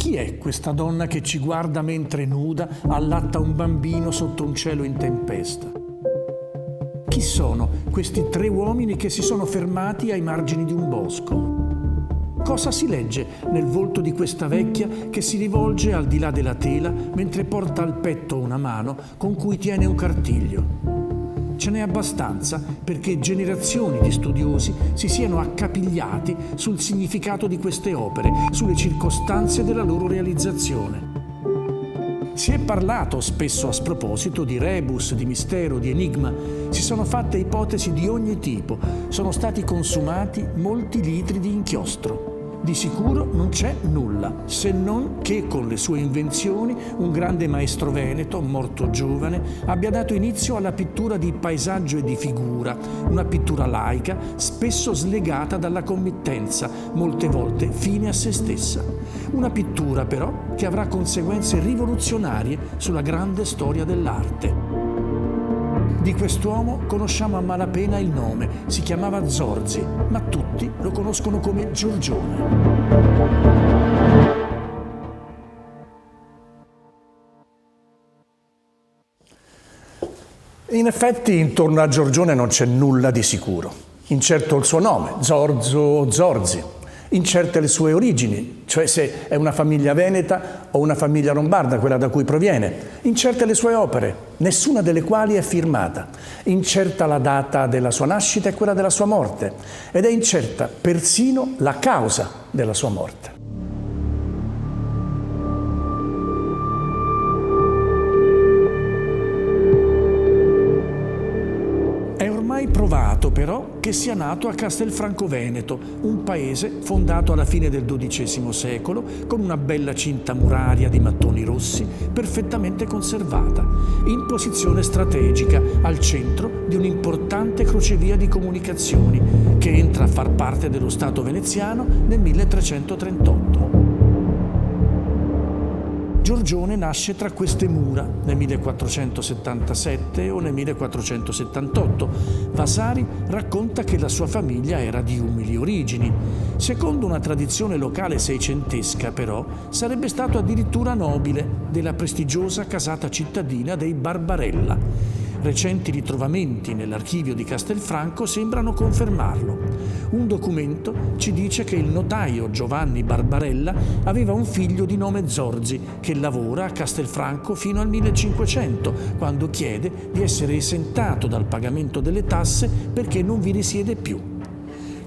Chi è questa donna che ci guarda mentre nuda allatta un bambino sotto un cielo in tempesta? Chi sono questi tre uomini che si sono fermati ai margini di un bosco? Cosa si legge nel volto di questa vecchia che si rivolge al di là della tela mentre porta al petto una mano con cui tiene un cartiglio? Ce n'è abbastanza perché generazioni di studiosi si siano accapigliati sul significato di queste opere, sulle circostanze della loro realizzazione. Si è parlato spesso a sproposito di rebus, di mistero, di enigma. Si sono fatte ipotesi di ogni tipo. Sono stati consumati molti litri di inchiostro. Di sicuro non c'è nulla, se non che con le sue invenzioni un grande maestro veneto, morto giovane, abbia dato inizio alla pittura di paesaggio e di figura, una pittura laica, spesso slegata dalla committenza, molte volte fine a se stessa. Una pittura però che avrà conseguenze rivoluzionarie sulla grande storia dell'arte. Di quest'uomo conosciamo a malapena il nome, si chiamava Zorzi, ma tutti lo conoscono come Giorgione. In effetti intorno a Giorgione non c'è nulla di sicuro. Incerto il suo nome, Zorzo o Zorzi. Incerte le sue origini, cioè se è una famiglia veneta o una famiglia lombarda, quella da cui proviene. Incerte le sue opere, nessuna delle quali è firmata. Incerta la data della sua nascita e quella della sua morte. Ed è incerta persino la causa della sua morte. Provato però che sia nato a Castelfranco Veneto, un paese fondato alla fine del XII secolo con una bella cinta muraria di mattoni rossi perfettamente conservata, in posizione strategica al centro di un'importante crocevia di comunicazioni che entra a far parte dello Stato veneziano nel 1338. Giorgione nasce tra queste mura nel 1477 o nel 1478. Vasari racconta che la sua famiglia era di umili origini. Secondo una tradizione locale seicentesca, però, sarebbe stato addirittura nobile della prestigiosa casata cittadina dei Barbarella. Recenti ritrovamenti nell'archivio di Castelfranco sembrano confermarlo. Un documento ci dice che il notaio Giovanni Barbarella aveva un figlio di nome Zorzi che lavora a Castelfranco fino al 1500, quando chiede di essere esentato dal pagamento delle tasse perché non vi risiede più.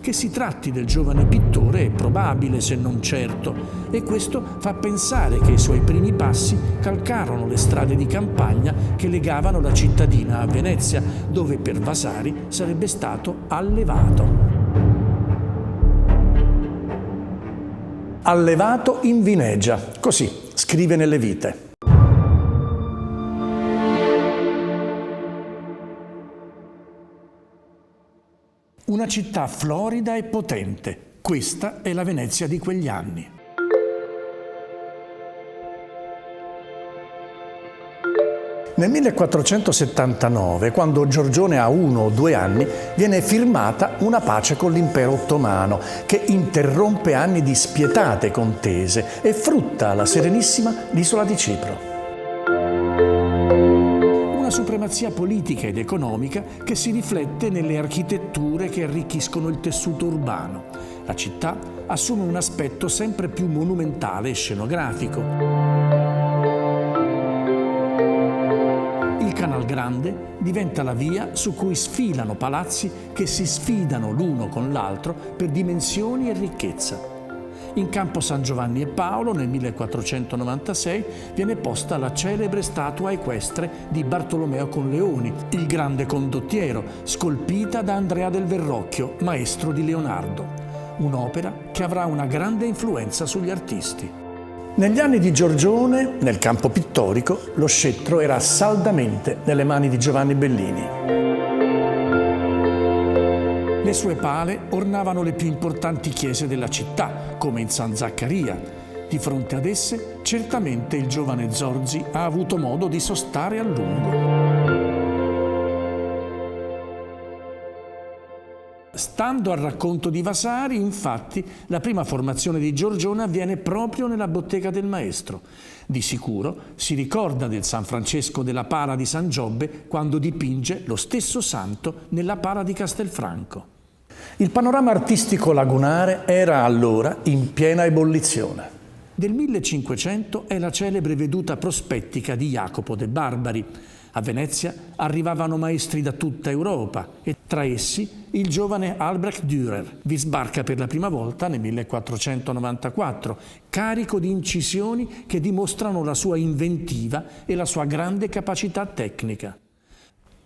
Che si tratti del giovane pittore è probabile, se non certo, e questo fa pensare che i suoi primi passi calcarono le strade di campagna che legavano la cittadina a Venezia, dove per Vasari sarebbe stato allevato. Allevato in Vinegia, così scrive nelle vite. Una città florida e potente, questa è la Venezia di quegli anni. Nel 1479, quando Giorgione ha 1 o 2 anni, viene firmata una pace con l'impero ottomano che interrompe anni di spietate contese e frutta la serenissima l'isola di Cipro. Una supremazia politica ed economica che si riflette nelle architetture che arricchiscono il tessuto urbano. La città assume un aspetto sempre più monumentale e scenografico. Il Canal Grande diventa la via su cui sfilano palazzi che si sfidano l'uno con l'altro per dimensioni e ricchezza. In campo San Giovanni e Paolo, nel 1496, viene posta la celebre statua equestre di Bartolomeo Colleoni, il grande condottiero, scolpita da Andrea del Verrocchio, maestro di Leonardo. Un'opera che avrà una grande influenza sugli artisti. Negli anni di Giorgione, nel campo pittorico, lo scettro era saldamente nelle mani di Giovanni Bellini. Le sue pale ornavano le più importanti chiese della città, come in San Zaccaria. Di fronte ad esse, certamente il giovane Zorzi ha avuto modo di sostare a lungo. Stando al racconto di Vasari, infatti, la prima formazione di Giorgione avviene proprio nella bottega del maestro. Di sicuro si ricorda del San Francesco della Pala di San Giobbe quando dipinge lo stesso santo nella Pala di Castelfranco. Il panorama artistico lagunare era allora in piena ebollizione. Del 1500 è la celebre veduta prospettica di Jacopo de Barbari. A Venezia arrivavano maestri da tutta Europa e tra essi il giovane Albrecht Dürer. Vi sbarca per la prima volta nel 1494, carico di incisioni che dimostrano la sua inventiva e la sua grande capacità tecnica.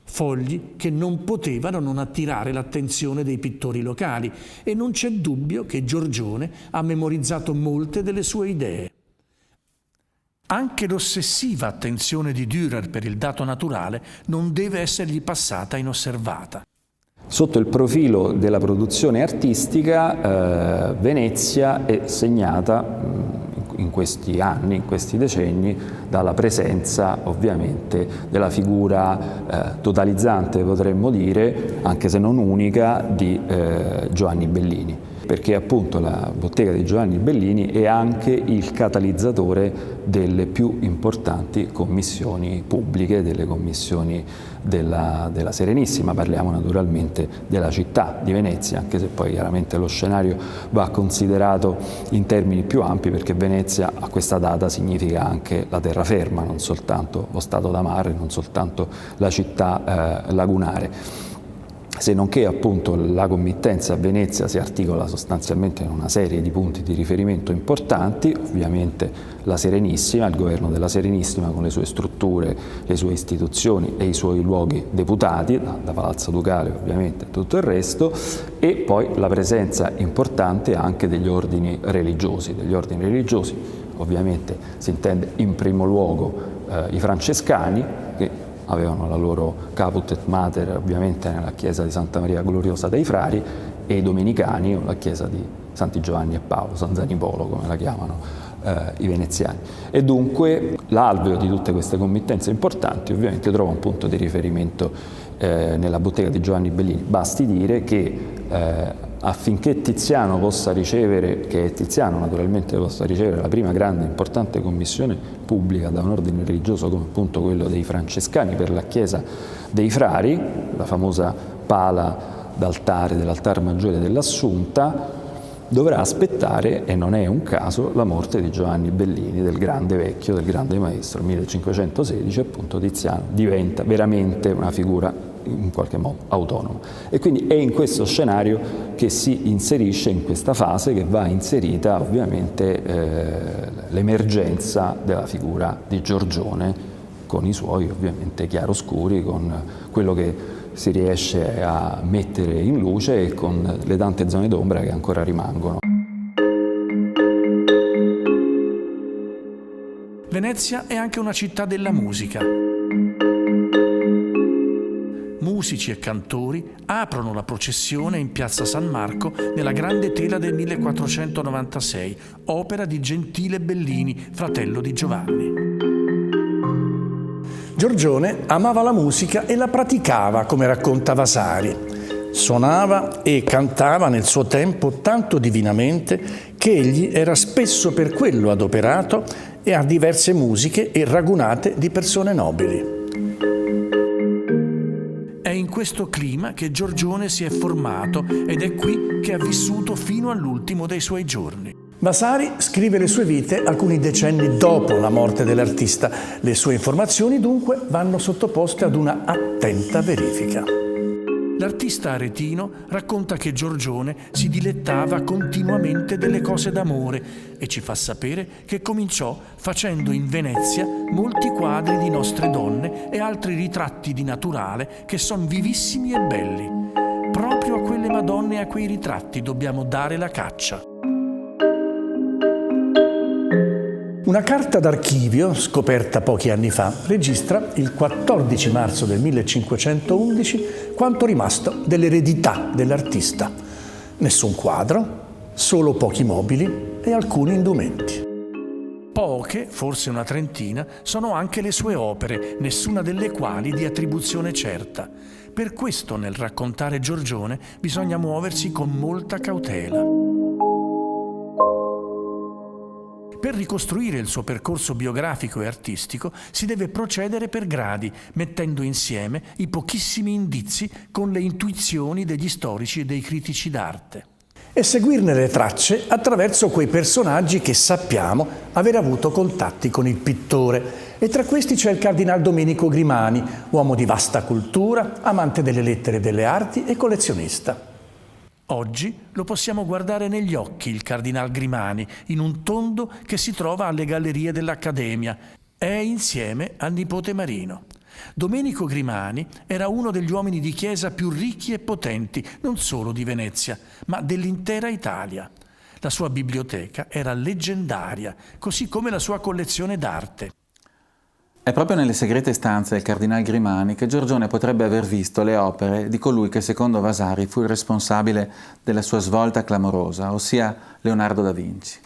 Fogli che non potevano non attirare l'attenzione dei pittori locali e non c'è dubbio che Giorgione ha memorizzato molte delle sue idee. Anche l'ossessiva attenzione di Dürer per il dato naturale non deve essergli passata inosservata. Sotto il profilo della produzione artistica, Venezia è segnata in questi anni, in questi decenni, dalla presenza ovviamente della figura totalizzante, potremmo dire, anche se non unica, di Giovanni Bellini. Perché appunto la bottega di Giovanni Bellini è anche il catalizzatore delle più importanti commissioni pubbliche, delle commissioni della Serenissima. Parliamo naturalmente della città di Venezia, anche se poi chiaramente lo scenario va considerato in termini più ampi, perché Venezia a questa data significa anche la terraferma, non soltanto lo stato da mare, non soltanto la città lagunare. Se non che appunto la committenza a Venezia si articola sostanzialmente in una serie di punti di riferimento importanti, ovviamente la Serenissima, il governo della Serenissima con le sue strutture, le sue istituzioni e i suoi luoghi deputati, da Palazzo Ducale ovviamente e tutto il resto, e poi la presenza importante anche degli ordini religiosi. Ovviamente si intende in primo luogo i francescani, che avevano la loro caput et mater ovviamente nella chiesa di Santa Maria Gloriosa dei Frari, e i domenicani, o la chiesa di Santi Giovanni e Paolo, San Zanipolo come la chiamano i veneziani. E dunque l'alveo di tutte queste committenze importanti ovviamente trova un punto di riferimento nella bottega di Giovanni Bellini. Basti dire che affinché Tiziano possa ricevere, la prima grande importante commissione pubblica da un ordine religioso come appunto quello dei francescani per la chiesa dei Frari, la famosa pala d'altare dell'altar maggiore dell'Assunta, dovrà aspettare, e non è un caso, la morte di Giovanni Bellini, del grande vecchio, del grande maestro. 1516 appunto Tiziano diventa veramente una figura in qualche modo autonoma, e quindi è in questo scenario che si inserisce, in questa fase che va inserita ovviamente l'emergenza della figura di Giorgione, con i suoi ovviamente chiaroscuri, con quello che si riesce a mettere in luce e con le tante zone d'ombra che ancora rimangono. Venezia è anche una città della musica. Musici e cantori aprono la processione in piazza San Marco nella Grande Tela del 1496, opera di Gentile Bellini, fratello di Giovanni. Giorgione amava la musica e la praticava, come racconta Vasari. Suonava e cantava nel suo tempo tanto divinamente che egli era spesso per quello adoperato e a diverse musiche e ragunate di persone nobili. È in questo clima che Giorgione si è formato ed è qui che ha vissuto fino all'ultimo dei suoi giorni. Vasari scrive le sue vite alcuni decenni dopo la morte dell'artista. Le sue informazioni dunque vanno sottoposte ad una attenta verifica. L'artista aretino racconta che Giorgione si dilettava continuamente delle cose d'amore e ci fa sapere che cominciò facendo in Venezia molti quadri di nostre donne e altri ritratti di naturale che sono vivissimi e belli. Proprio a quelle Madonne e a quei ritratti dobbiamo dare la caccia. Una carta d'archivio, scoperta pochi anni fa, registra il 14 marzo del 1511 quanto rimasto dell'eredità dell'artista. Nessun quadro, solo pochi mobili e alcuni indumenti. Poche, forse una trentina, sono anche le sue opere, nessuna delle quali di attribuzione certa. Per questo nel raccontare Giorgione bisogna muoversi con molta cautela. Per ricostruire il suo percorso biografico e artistico si deve procedere per gradi, mettendo insieme i pochissimi indizi con le intuizioni degli storici e dei critici d'arte. E seguirne le tracce attraverso quei personaggi che sappiamo aver avuto contatti con il pittore. E tra questi c'è il cardinal Domenico Grimani, uomo di vasta cultura, amante delle lettere e delle arti e collezionista. Oggi lo possiamo guardare negli occhi il cardinal Grimani in un tondo che si trova alle gallerie dell'Accademia. È insieme al nipote Marino. Domenico Grimani era uno degli uomini di chiesa più ricchi e potenti, non solo di Venezia, ma dell'intera Italia. La sua biblioteca era leggendaria, così come la sua collezione d'arte. È proprio nelle segrete stanze del cardinal Grimani che Giorgione potrebbe aver visto le opere di colui che secondo Vasari fu il responsabile della sua svolta clamorosa, ossia Leonardo da Vinci.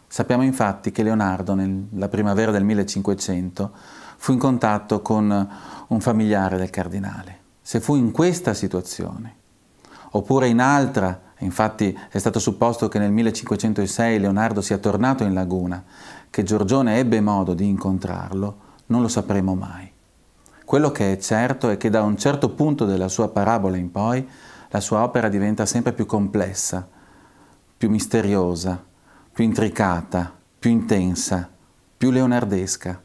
Sappiamo infatti che Leonardo, nella primavera del 1500, fu in contatto con un familiare del cardinale. Se fu in questa situazione, oppure in altra, infatti è stato supposto che nel 1506 Leonardo sia tornato in laguna, che Giorgione ebbe modo di incontrarlo, non lo sapremo mai. Quello che è certo è che da un certo punto della sua parabola in poi, la sua opera diventa sempre più complessa, più misteriosa, più intricata, più intensa, più leonardesca.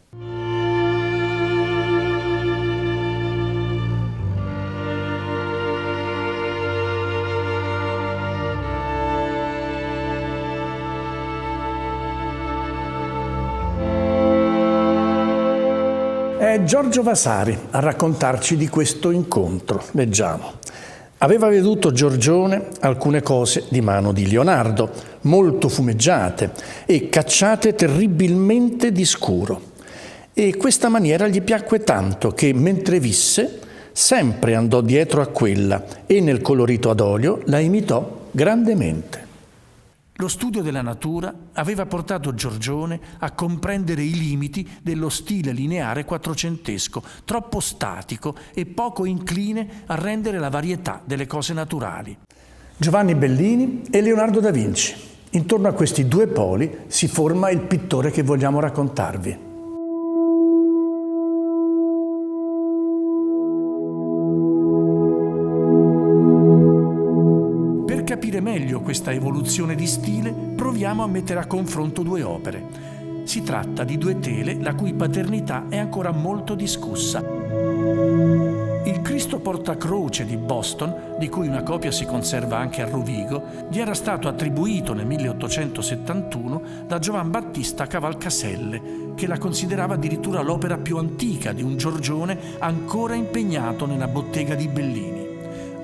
È Giorgio Vasari a raccontarci di questo incontro. Leggiamo. Aveva veduto Giorgione alcune cose di mano di Leonardo, molto fumeggiate e cacciate terribilmente di scuro. E questa maniera gli piacque tanto che, mentre visse, sempre andò dietro a quella e nel colorito ad olio la imitò grandemente. Lo studio della natura aveva portato Giorgione a comprendere i limiti dello stile lineare quattrocentesco, troppo statico e poco incline a rendere la varietà delle cose naturali. Giovanni Bellini e Leonardo da Vinci. Intorno a questi due poli si forma il pittore che vogliamo raccontarvi. Per capire meglio questa evoluzione di stile, proviamo a mettere a confronto due opere. Si tratta di due tele la cui paternità è ancora molto discussa. Il Cristo portacroce di Boston, di cui una copia si conserva anche a Rovigo, gli era stato attribuito nel 1871 da Giovan Battista Cavalcaselle, che la considerava addirittura l'opera più antica di un Giorgione ancora impegnato nella bottega di Bellini.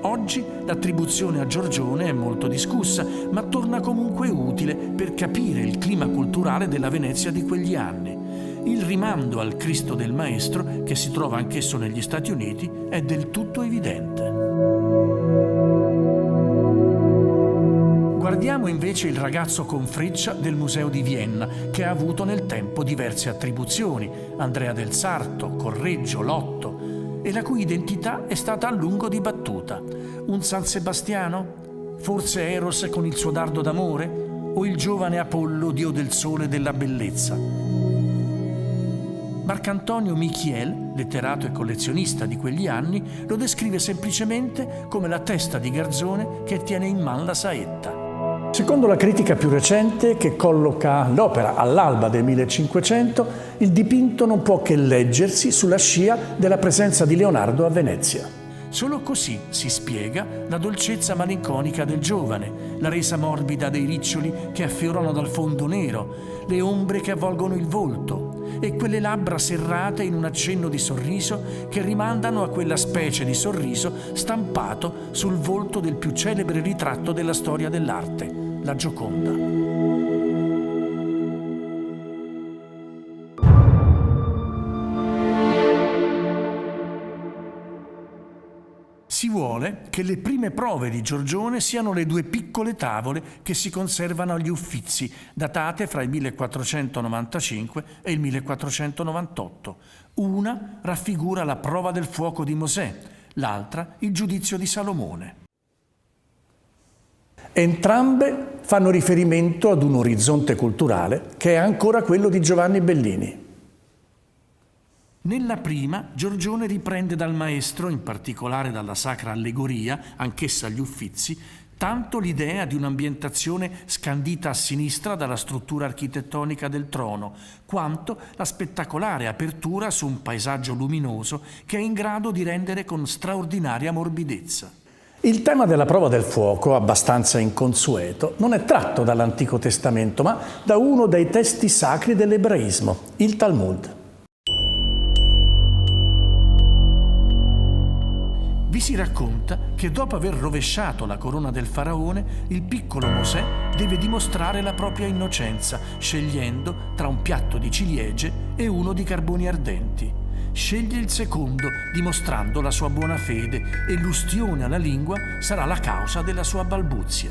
Oggi l'attribuzione a Giorgione è molto discussa, ma torna comunque utile per capire il clima culturale della Venezia di quegli anni. Il rimando al Cristo del Maestro, che si trova anch'esso negli Stati Uniti, è del tutto evidente. Guardiamo invece il ragazzo con freccia del Museo di Vienna, che ha avuto nel tempo diverse attribuzioni, Andrea del Sarto, Correggio, Lotto, e la cui identità è stata a lungo dibattuta. Un San Sebastiano? Forse Eros con il suo dardo d'amore? O il giovane Apollo, dio del sole e della bellezza? Marcantonio Michiel, letterato e collezionista di quegli anni, lo descrive semplicemente come la testa di garzone che tiene in man la saetta. Secondo la critica più recente, che colloca l'opera all'alba del 1500, il dipinto non può che leggersi sulla scia della presenza di Leonardo a Venezia. Solo così si spiega la dolcezza malinconica del giovane, la resa morbida dei riccioli che affiorano dal fondo nero, le ombre che avvolgono il volto e quelle labbra serrate in un accenno di sorriso che rimandano a quella specie di sorriso stampato sul volto del più celebre ritratto della storia dell'arte, la Gioconda. Si vuole che le prime prove di Giorgione siano le due piccole tavole che si conservano agli Uffizi, datate fra il 1495 e il 1498. Una raffigura la prova del fuoco di Mosè, l'altra il Giudizio di Salomone. Entrambe fanno riferimento ad un orizzonte culturale che è ancora quello di Giovanni Bellini. Nella prima, Giorgione riprende dal maestro, in particolare dalla Sacra Allegoria, anch'essa agli Uffizi, tanto l'idea di un'ambientazione scandita a sinistra dalla struttura architettonica del trono, quanto la spettacolare apertura su un paesaggio luminoso che è in grado di rendere con straordinaria morbidezza. Il tema della prova del fuoco, abbastanza inconsueto, non è tratto dall'Antico Testamento, ma da uno dei testi sacri dell'ebraismo, il Talmud. Vi si racconta che dopo aver rovesciato la corona del faraone, il piccolo Mosè deve dimostrare la propria innocenza, scegliendo tra un piatto di ciliegie e uno di carboni ardenti. Sceglie il secondo, dimostrando la sua buona fede, e l'ustione alla lingua sarà la causa della sua balbuzia.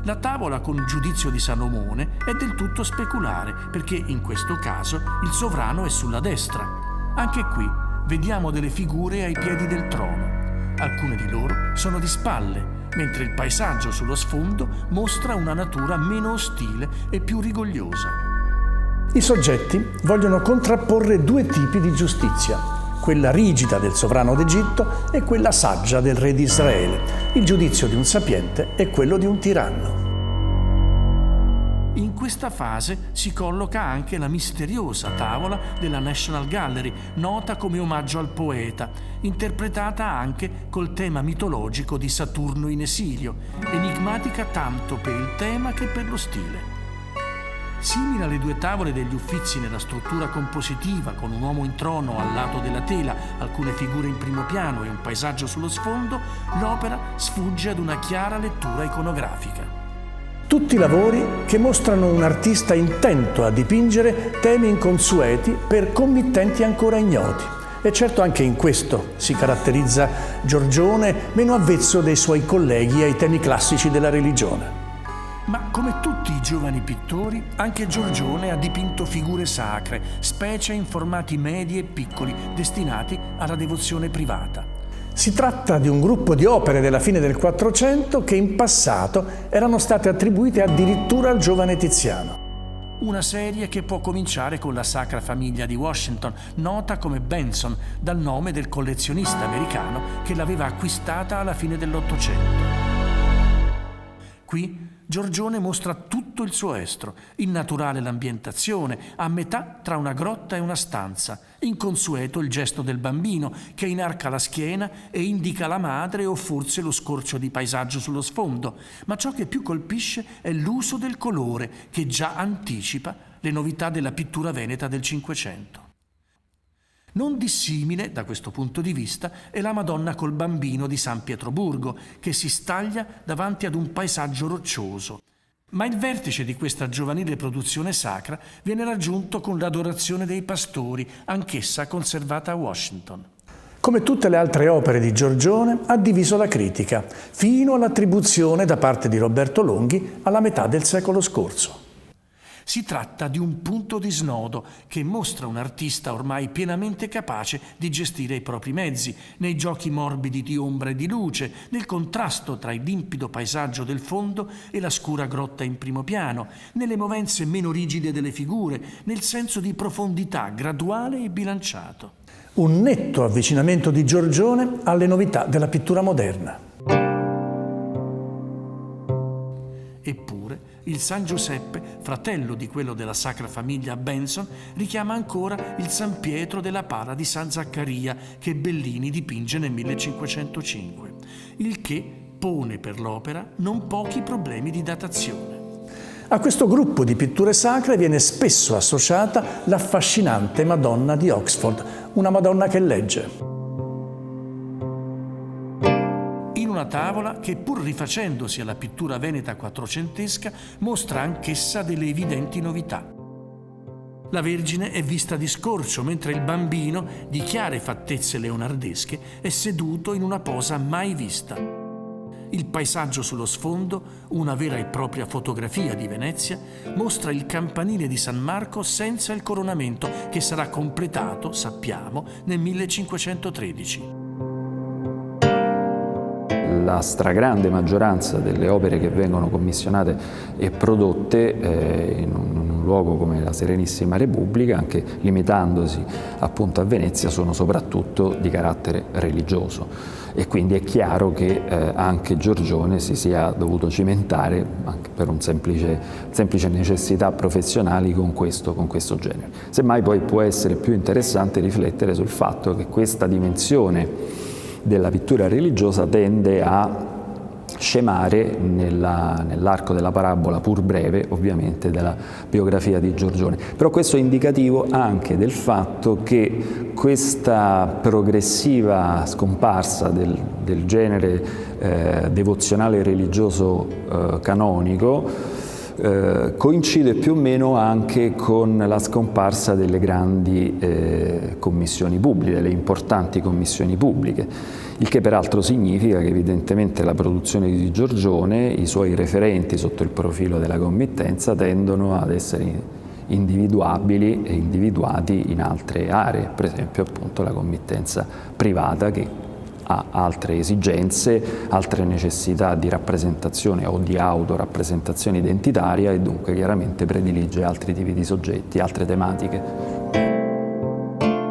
La tavola con il Giudizio di Salomone è del tutto speculare, perché in questo caso il sovrano è sulla destra. Anche qui vediamo delle figure ai piedi del trono. Alcune di loro sono di spalle, mentre il paesaggio sullo sfondo mostra una natura meno ostile e più rigogliosa. I soggetti vogliono contrapporre due tipi di giustizia, quella rigida del sovrano d'Egitto e quella saggia del re di Israele, il giudizio di un sapiente e quello di un tiranno. In questa fase si colloca anche la misteriosa tavola della National Gallery, nota come omaggio al poeta, interpretata anche col tema mitologico di Saturno in esilio, enigmatica tanto per il tema che per lo stile. Simile alle due tavole degli Uffizi nella struttura compositiva, con un uomo in trono al lato della tela, alcune figure in primo piano e un paesaggio sullo sfondo, l'opera sfugge ad una chiara lettura iconografica. Tutti lavori che mostrano un artista intento a dipingere temi inconsueti per committenti ancora ignoti. E certo anche in questo si caratterizza Giorgione, meno avvezzo dei suoi colleghi ai temi classici della religione. Ma come tutti i giovani pittori, anche Giorgione ha dipinto figure sacre, specie in formati medi e piccoli, destinati alla devozione privata. Si tratta di un gruppo di opere della fine del Quattrocento che in passato erano state attribuite addirittura al giovane Tiziano. Una serie che può cominciare con la Sacra Famiglia di Washington, nota come Benson, dal nome del collezionista americano che l'aveva acquistata alla fine dell'Ottocento. Qui Giorgione mostra tutto il suo estro, innaturale l'ambientazione, a metà tra una grotta e una stanza, inconsueto il gesto del bambino che inarca la schiena e indica la madre o forse lo scorcio di paesaggio sullo sfondo, ma ciò che più colpisce è l'uso del colore che già anticipa le novità della pittura veneta del Cinquecento. Non dissimile, da questo punto di vista, è la Madonna col bambino di San Pietroburgo, che si staglia davanti ad un paesaggio roccioso. Ma il vertice di questa giovanile produzione sacra viene raggiunto con l'Adorazione dei pastori, anch'essa conservata a Washington. Come tutte le altre opere di Giorgione, ha diviso la critica, fino all'attribuzione da parte di Roberto Longhi alla metà del secolo scorso. Si tratta di un punto di snodo che mostra un artista ormai pienamente capace di gestire i propri mezzi, nei giochi morbidi di ombra e di luce, nel contrasto tra il limpido paesaggio del fondo e la scura grotta in primo piano, nelle movenze meno rigide delle figure, nel senso di profondità graduale e bilanciato. Un netto avvicinamento di Giorgione alle novità della pittura moderna. Eppure, il San Giuseppe, fratello di quello della Sacra Famiglia Benson, richiama ancora il San Pietro della Pala di San Zaccaria che Bellini dipinge nel 1505, il che pone per l'opera non pochi problemi di datazione. A questo gruppo di pitture sacre viene spesso associata l'affascinante Madonna di Oxford, una Madonna che legge. Una tavola che, pur rifacendosi alla pittura veneta quattrocentesca, mostra anch'essa delle evidenti novità. La Vergine è vista di scorcio, mentre il bambino, di chiare fattezze leonardesche, è seduto in una posa mai vista. Il paesaggio sullo sfondo, una vera e propria fotografia di Venezia, mostra il campanile di San Marco senza il coronamento, che sarà completato, sappiamo, nel 1513. La stragrande maggioranza delle opere che vengono commissionate e prodotte in un luogo come la Serenissima Repubblica, anche limitandosi appunto a Venezia, sono soprattutto di carattere religioso. E quindi è chiaro che anche Giorgione si sia dovuto cimentare, anche per un semplice necessità professionali, con questo genere. Semmai poi può essere più interessante riflettere sul fatto che questa dimensione della pittura religiosa tende a scemare nell'arco della parabola, pur breve ovviamente, della biografia di Giorgione. Però questo è indicativo anche del fatto che questa progressiva scomparsa del genere devozionale religioso canonico coincide più o meno anche con la scomparsa delle grandi commissioni pubbliche, delle importanti commissioni pubbliche, il che peraltro significa che evidentemente la produzione di Giorgione, i suoi referenti sotto il profilo della committenza, tendono ad essere individuabili e individuati in altre aree, per esempio appunto la committenza privata, che ha altre esigenze, altre necessità di rappresentazione o di autorappresentazione identitaria, e dunque chiaramente predilige altri tipi di soggetti, altre tematiche.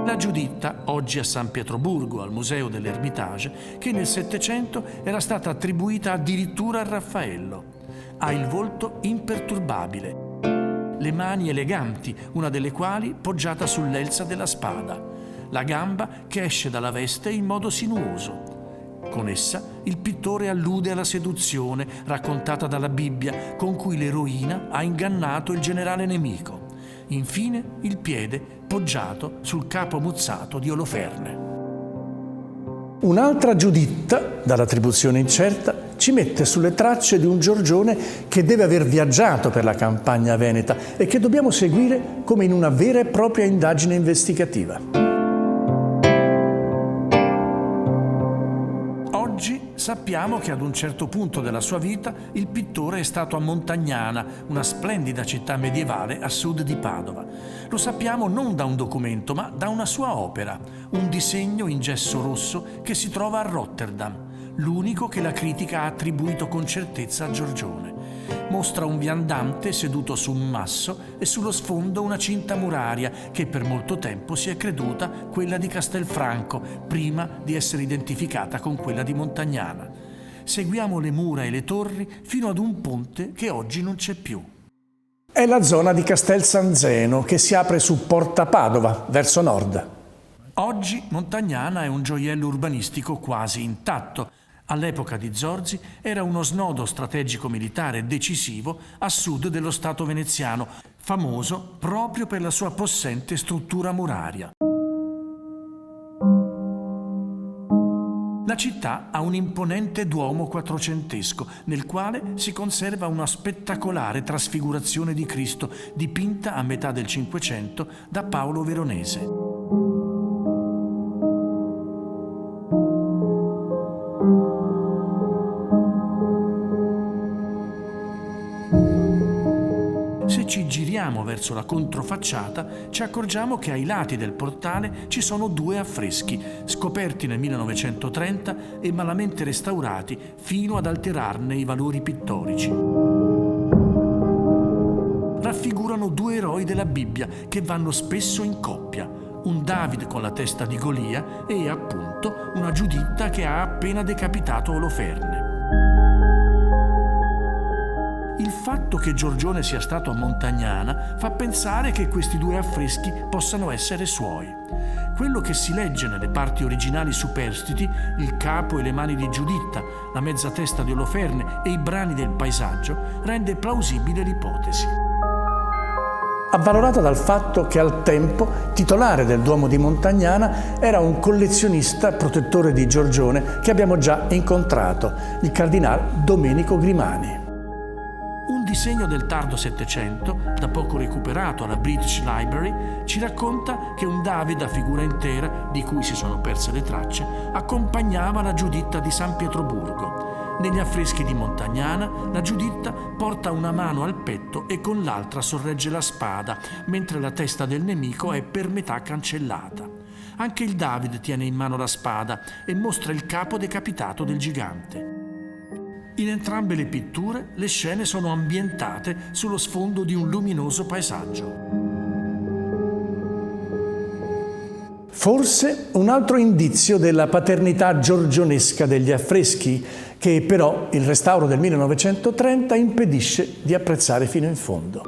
La Giuditta, oggi a San Pietroburgo, al Museo dell'Ermitage, che nel Settecento era stata attribuita addirittura a Raffaello. Ha il volto imperturbabile, le mani eleganti, una delle quali poggiata sull'elsa della spada, la gamba che esce dalla veste in modo sinuoso. Con essa il pittore allude alla seduzione raccontata dalla Bibbia, con cui l'eroina ha ingannato il generale nemico. Infine il piede poggiato sul capo muzzato di Oloferne. Un'altra Giuditta, dall'attribuzione incerta, ci mette sulle tracce di un Giorgione che deve aver viaggiato per la campagna veneta e che dobbiamo seguire come in una vera e propria indagine investigativa. Oggi sappiamo che ad un certo punto della sua vita il pittore è stato a Montagnana, una splendida città medievale a sud di Padova. Lo sappiamo non da un documento, ma da una sua opera, un disegno in gesso rosso che si trova a Rotterdam, l'unico che la critica ha attribuito con certezza a Giorgione. Mostra un viandante seduto su un masso e sullo sfondo una cinta muraria che per molto tempo si è creduta quella di Castelfranco, prima di essere identificata con quella di Montagnana. Seguiamo le mura e le torri fino ad un ponte che oggi non c'è più. È la zona di Castel San Zeno che si apre su Porta Padova, verso nord. Oggi Montagnana è un gioiello urbanistico quasi intatto. All'epoca di Zorzi era uno snodo strategico-militare decisivo a sud dello Stato veneziano, famoso proprio per la sua possente struttura muraria. La città ha un imponente duomo quattrocentesco, nel quale si conserva una spettacolare trasfigurazione di Cristo dipinta a metà del Cinquecento da Paolo Veronese. Se ci giriamo verso la controfacciata, ci accorgiamo che ai lati del portale ci sono due affreschi, scoperti nel 1930 e malamente restaurati fino ad alterarne i valori pittorici. Raffigurano due eroi della Bibbia che vanno spesso in coppia, un David con la testa di Golia e, appunto, una Giuditta che ha appena decapitato Oloferne. Il fatto che Giorgione sia stato a Montagnana fa pensare che questi due affreschi possano essere suoi. Quello che si legge nelle parti originali superstiti, il capo e le mani di Giuditta, la mezza testa di Oloferne e i brani del paesaggio, rende plausibile l'ipotesi. Avvalorata dal fatto che al tempo titolare del Duomo di Montagnana era un collezionista protettore di Giorgione che abbiamo già incontrato, il cardinal Domenico Grimani. Un disegno del tardo Settecento, da poco recuperato alla British Library, ci racconta che un Davide a figura intera, di cui si sono perse le tracce, accompagnava la Giuditta di San Pietroburgo. Negli affreschi di Montagnana, la Giuditta porta una mano al petto e con l'altra sorregge la spada, mentre la testa del nemico è per metà cancellata. Anche il David tiene in mano la spada e mostra il capo decapitato del gigante. In entrambe le pitture le scene sono ambientate sullo sfondo di un luminoso paesaggio. Forse un altro indizio della paternità giorgionesca degli affreschi, che però il restauro del 1930 impedisce di apprezzare fino in fondo.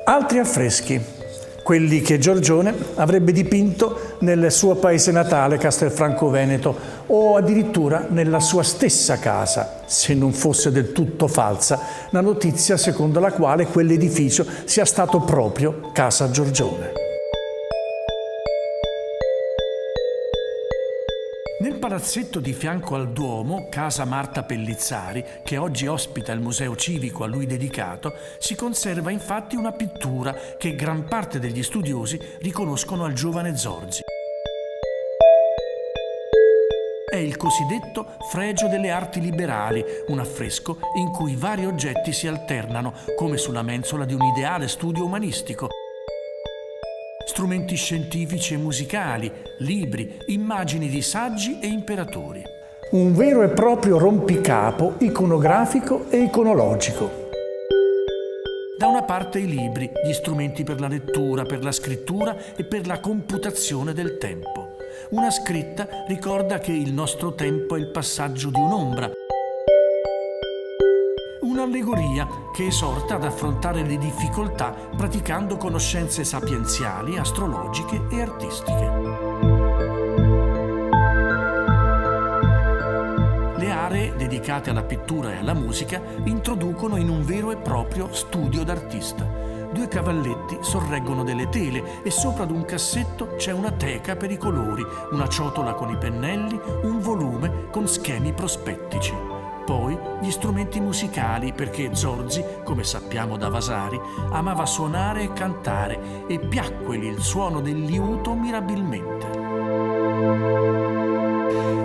Altri affreschi, quelli che Giorgione avrebbe dipinto nel suo paese natale, Castelfranco Veneto, o addirittura nella sua stessa casa, se non fosse del tutto falsa la notizia secondo la quale quell'edificio sia stato proprio Casa Giorgione. Nel palazzetto di fianco al Duomo, Casa Marta Pellizzari, che oggi ospita il museo civico a lui dedicato, si conserva infatti una pittura che gran parte degli studiosi riconoscono al giovane Zorzi. È il cosiddetto Fregio delle Arti Liberali, un affresco in cui vari oggetti si alternano, come sulla mensola di un ideale studio umanistico. Strumenti scientifici e musicali, libri, immagini di saggi e imperatori. Un vero e proprio rompicapo iconografico e iconologico. Da una parte i libri, gli strumenti per la lettura, per la scrittura e per la computazione del tempo. Una scritta ricorda che il nostro tempo è il passaggio di un'ombra. Un'allegoria che esorta ad affrontare le difficoltà praticando conoscenze sapienziali, astrologiche e artistiche. Le aree dedicate alla pittura e alla musica introducono in un vero e proprio studio d'artista. 2 cavalletti sorreggono delle tele e sopra ad un cassetto c'è una teca per i colori, una ciotola con i pennelli, un volume con schemi prospettici. Poi gli strumenti musicali, perché Zorzi, come sappiamo da Vasari, amava suonare e cantare e piacquegli il suono del liuto mirabilmente.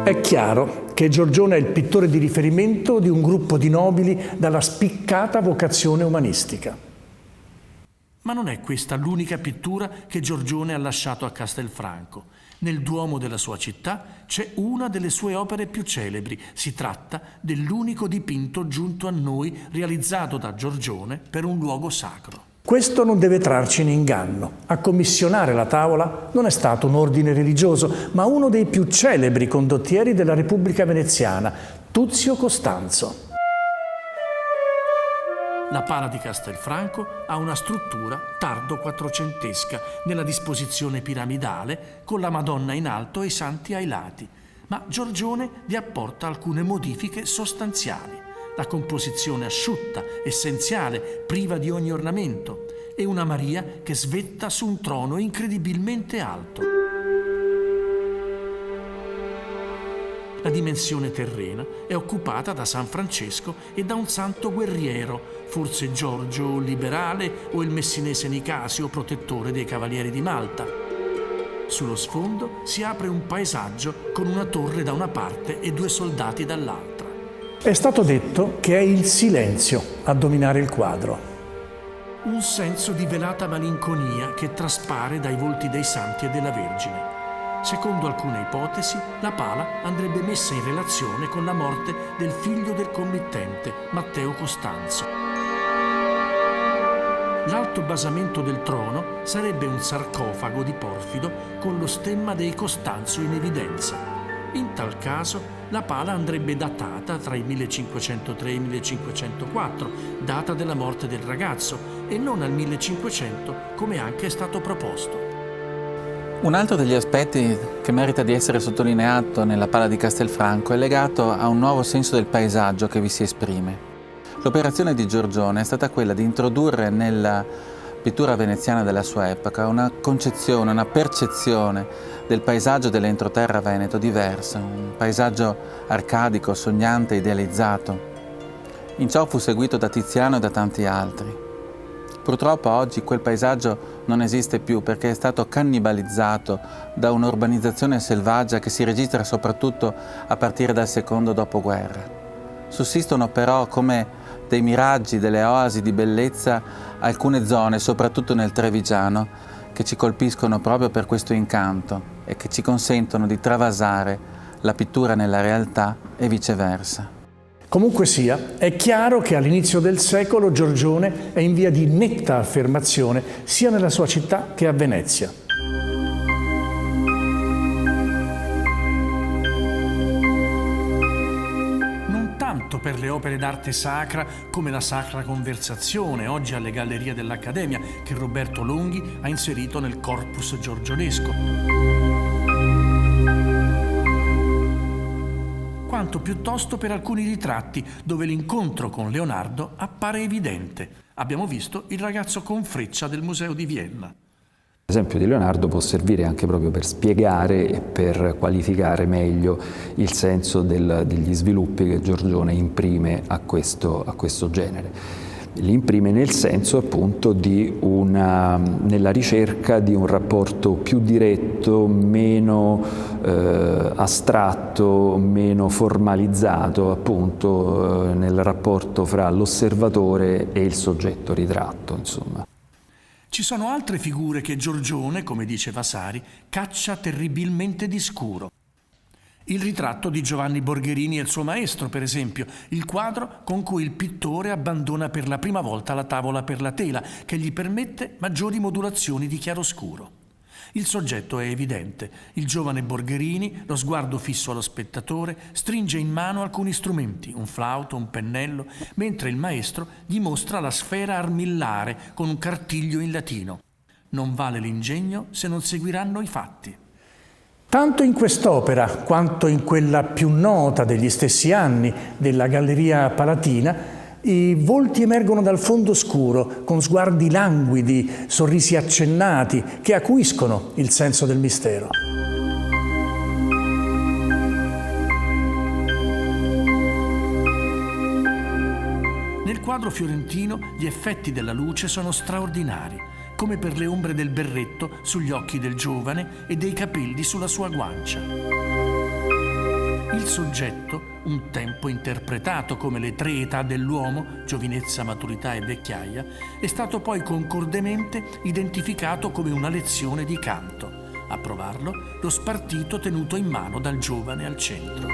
È chiaro che Giorgione è il pittore di riferimento di un gruppo di nobili dalla spiccata vocazione umanistica. Ma non è questa l'unica pittura che Giorgione ha lasciato a Castelfranco. Nel Duomo della sua città c'è una delle sue opere più celebri. Si tratta dell'unico dipinto giunto a noi realizzato da Giorgione per un luogo sacro. Questo non deve trarci in inganno. A commissionare la tavola non è stato un ordine religioso, ma uno dei più celebri condottieri della Repubblica Veneziana, Tuzio Costanzo. La Pala di Castelfranco ha una struttura tardo-quattrocentesca nella disposizione piramidale, con la Madonna in alto e i santi ai lati, ma Giorgione vi apporta alcune modifiche sostanziali. La composizione asciutta, essenziale, priva di ogni ornamento, e una Maria che svetta su un trono incredibilmente alto. La dimensione terrena è occupata da San Francesco e da un santo guerriero, forse Giorgio Liberale o il messinese Nicasio, protettore dei Cavalieri di Malta. Sullo sfondo si apre un paesaggio con una torre da una parte e 2 soldati dall'altra. È stato detto che è il silenzio a dominare il quadro. Un senso di velata malinconia che traspare dai volti dei santi e della Vergine. Secondo alcune ipotesi, la pala andrebbe messa in relazione con la morte del figlio del committente, Matteo Costanzo. L'alto basamento del trono sarebbe un sarcofago di porfido con lo stemma dei Costanzo in evidenza. In tal caso, la pala andrebbe datata tra il 1503 e il 1504, data della morte del ragazzo, e non al 1500, come anche è stato proposto. Un altro degli aspetti che merita di essere sottolineato nella Pala di Castelfranco è legato a un nuovo senso del paesaggio che vi si esprime. L'operazione di Giorgione è stata quella di introdurre nella pittura veneziana della sua epoca una concezione, una percezione del paesaggio dell'entroterra veneto diversa, un paesaggio arcadico, sognante, idealizzato. In ciò fu seguito da Tiziano e da tanti altri. Purtroppo oggi quel paesaggio non esiste più perché è stato cannibalizzato da un'urbanizzazione selvaggia che si registra soprattutto a partire dal secondo dopoguerra. Sussistono però come dei miraggi, delle oasi di bellezza alcune zone, soprattutto nel Trevigiano, che ci colpiscono proprio per questo incanto e che ci consentono di travasare la pittura nella realtà e viceversa. Comunque sia, è chiaro che all'inizio del secolo Giorgione è in via di netta affermazione sia nella sua città che a Venezia. Non tanto per le opere d'arte sacra come la Sacra Conversazione, oggi alle Gallerie dell'Accademia, che Roberto Longhi ha inserito nel corpus giorgionesco, quanto piuttosto per alcuni ritratti dove l'incontro con Leonardo appare evidente. Abbiamo visto il ragazzo con freccia del Museo di Vienna. L'esempio di Leonardo può servire anche proprio per spiegare e per qualificare meglio il senso degli sviluppi che Giorgione imprime a questo genere. Li imprime nel senso appunto nella ricerca di un rapporto più diretto, meno astratto, meno formalizzato, appunto nel rapporto fra l'osservatore e il soggetto ritratto, insomma. Ci sono altre figure che Giorgione, come dice Vasari, caccia terribilmente di scuro. Il ritratto di Giovanni Borgherini e il suo maestro, per esempio, il quadro con cui il pittore abbandona per la prima volta la tavola per la tela, che gli permette maggiori modulazioni di chiaroscuro. Il soggetto è evidente. Il giovane Borgherini, lo sguardo fisso allo spettatore, stringe in mano alcuni strumenti, un flauto, un pennello, mentre il maestro gli mostra la sfera armillare con un cartiglio in latino. Non vale l'ingegno se non seguiranno i fatti. Tanto in quest'opera quanto in quella più nota degli stessi anni della Galleria Palatina, i volti emergono dal fondo scuro con sguardi languidi, sorrisi accennati che acuiscono il senso del mistero. Nel quadro fiorentino gli effetti della luce sono straordinari, come per le ombre del berretto sugli occhi del giovane e dei capelli sulla sua guancia. Il soggetto, un tempo interpretato come le tre età dell'uomo, giovinezza, maturità e vecchiaia, è stato poi concordemente identificato come una lezione di canto. A provarlo, lo spartito tenuto in mano dal giovane al centro.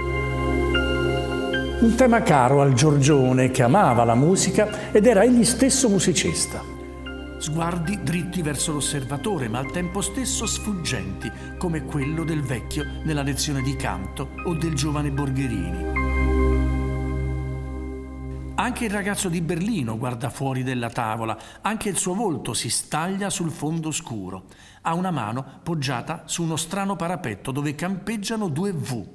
Un tema caro al Giorgione, che amava la musica ed era egli stesso musicista. Sguardi dritti verso l'osservatore, ma al tempo stesso sfuggenti, come quello del vecchio nella lezione di canto o del giovane Borgherini. Anche il ragazzo di Berlino guarda fuori della tavola, anche il suo volto si staglia sul fondo scuro. Ha una mano poggiata su uno strano parapetto dove campeggiano due V.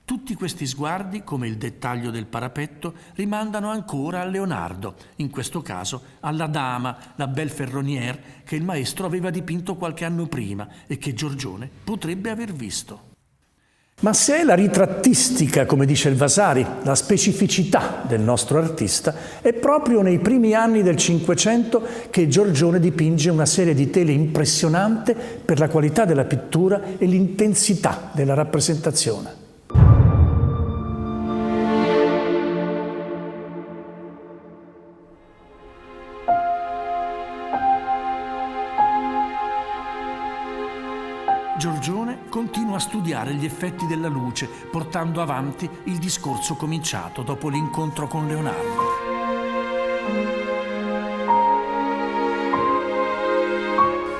Tutti questi sguardi, come il dettaglio del parapetto, rimandano ancora a Leonardo, in questo caso alla dama, la belle ferronnière, che il maestro aveva dipinto qualche anno prima e che Giorgione potrebbe aver visto. Ma se è la ritrattistica, come dice il Vasari, la specificità del nostro artista, è proprio nei primi anni del Cinquecento che Giorgione dipinge una serie di tele impressionante per la qualità della pittura e l'intensità della rappresentazione. Giorgione continua a studiare gli effetti della luce, portando avanti il discorso cominciato dopo l'incontro con Leonardo.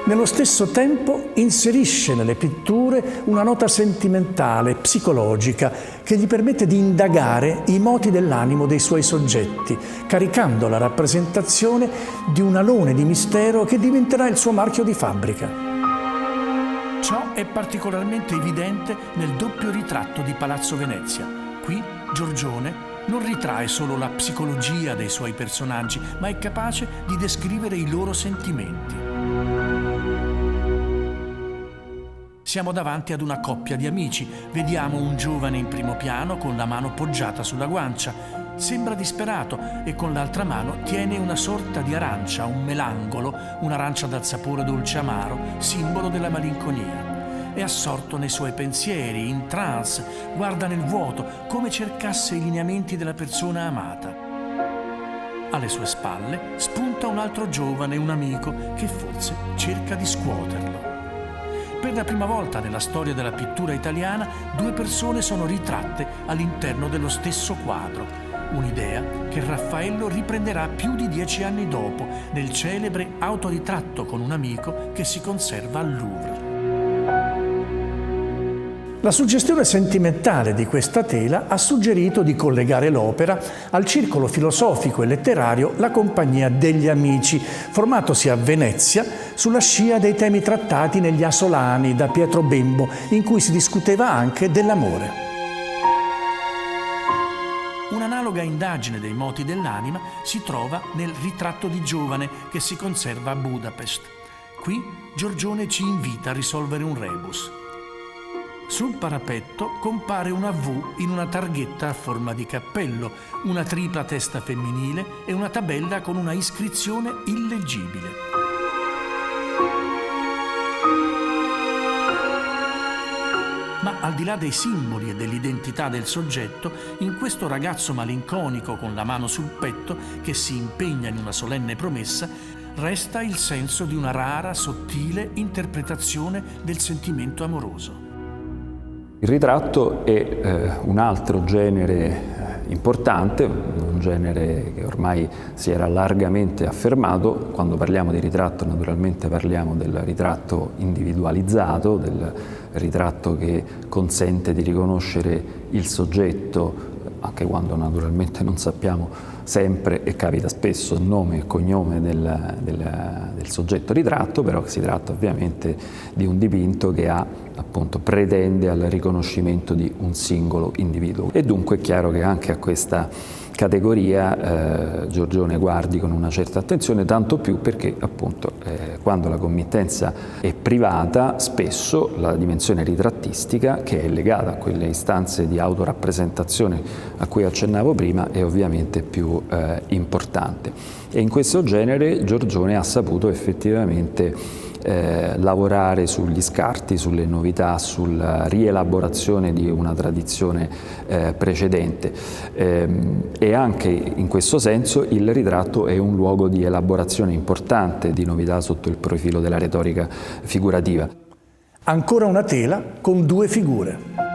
Nello stesso tempo inserisce nelle pitture una nota sentimentale, psicologica, che gli permette di indagare i moti dell'animo dei suoi soggetti, caricando la rappresentazione di un alone di mistero che diventerà il suo marchio di fabbrica. Ciò è particolarmente evidente nel doppio ritratto di Palazzo Venezia. Qui Giorgione Non ritrae solo la psicologia dei suoi personaggi, ma è capace di descrivere i loro sentimenti. Siamo davanti ad una coppia di amici. Vediamo un giovane in primo piano con la mano poggiata sulla guancia. Sembra disperato e con l'altra mano tiene una sorta di arancia, un melangolo, un'arancia dal sapore dolce amaro, simbolo della malinconia. È assorto nei suoi pensieri, in trance, guarda nel vuoto, come cercasse i lineamenti della persona amata. Alle sue spalle spunta un altro giovane, un amico, che forse cerca di scuoterlo. Per la prima volta nella storia della pittura italiana, due persone sono ritratte all'interno dello stesso quadro. Un'idea che Raffaello riprenderà più di 10 anni dopo, nel celebre autoritratto con un amico che si conserva al Louvre. La suggestione sentimentale di questa tela ha suggerito di collegare l'opera al circolo filosofico e letterario La Compagnia degli Amici, formatosi a Venezia sulla scia dei temi trattati negli Asolani da Pietro Bembo, in cui si discuteva anche dell'amore. Un'analoga indagine dei moti dell'anima si trova nel Ritratto di giovane che si conserva a Budapest. Qui Giorgione ci invita a risolvere un rebus. Sul parapetto compare una V in una targhetta a forma di cappello, una tripla testa femminile e una tabella con una iscrizione illeggibile. Ma al di là dei simboli e dell'identità del soggetto, in questo ragazzo malinconico con la mano sul petto che si impegna in una solenne promessa, resta il senso di una rara, sottile interpretazione del sentimento amoroso. Il ritratto è un altro genere importante, un genere che ormai si era largamente affermato. Quando parliamo di ritratto naturalmente parliamo del ritratto individualizzato, del ritratto che consente di riconoscere il soggetto, anche quando naturalmente non sappiamo sempre, e capita spesso, il nome e cognome del soggetto ritratto, però si tratta ovviamente di un dipinto che appunto pretende al riconoscimento di un singolo individuo. E dunque è chiaro che anche a questa categoria Giorgione guardi con una certa attenzione, tanto più perché appunto quando la committenza è privata, spesso la dimensione ritrattistica, che è legata a quelle istanze di autorappresentazione a cui accennavo prima, è ovviamente più importante. E in questo genere Giorgione ha saputo effettivamente lavorare sugli scarti, sulle novità, sulla rielaborazione di una tradizione precedente, e anche in questo senso il ritratto è un luogo di elaborazione importante di novità sotto il profilo della retorica figurativa. Ancora una tela con due figure.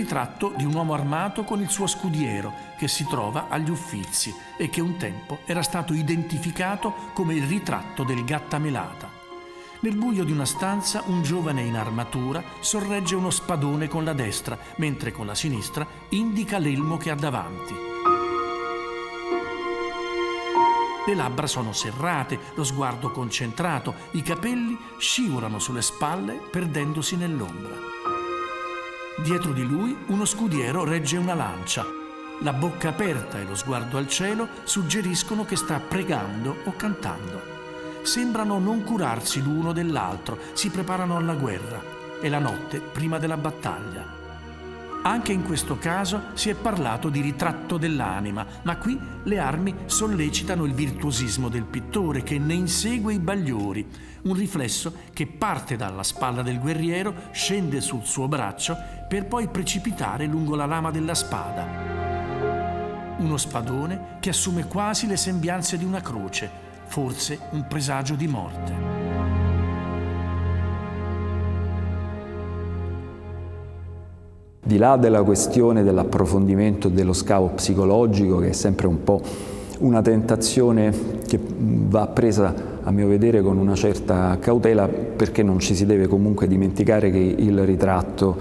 Ritratto di un uomo armato con il suo scudiero che si trova agli Uffizi e che un tempo era stato identificato come il ritratto del Gattamelata. Nel buio di una stanza un giovane in armatura sorregge uno spadone con la destra, mentre con la sinistra indica l'elmo che ha davanti. Le labbra sono serrate, lo sguardo concentrato, i capelli scivolano sulle spalle perdendosi nell'ombra. Dietro di lui uno scudiero regge una lancia. La bocca aperta e lo sguardo al cielo suggeriscono che sta pregando o cantando. Sembrano non curarsi l'uno dell'altro, si preparano alla guerra. È la notte prima della battaglia. Anche in questo caso si è parlato di ritratto dell'anima, ma qui le armi sollecitano il virtuosismo del pittore che ne insegue i bagliori, un riflesso che parte dalla spalla del guerriero, scende sul suo braccio per poi precipitare lungo la lama della spada. Uno spadone che assume quasi le sembianze di una croce, forse un presagio di morte. Di là della questione dell'approfondimento dello scavo psicologico, che è sempre un po' una tentazione che va presa a mio vedere con una certa cautela, perché non ci si deve comunque dimenticare che il ritratto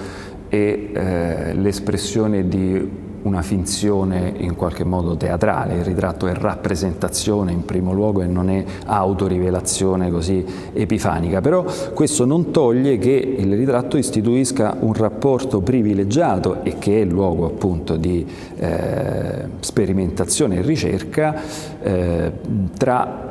è l'espressione di una finzione in qualche modo teatrale. Il ritratto è rappresentazione in primo luogo e non è autorivelazione così epifanica, però questo non toglie che il ritratto istituisca un rapporto privilegiato, e che è luogo appunto di sperimentazione e ricerca tra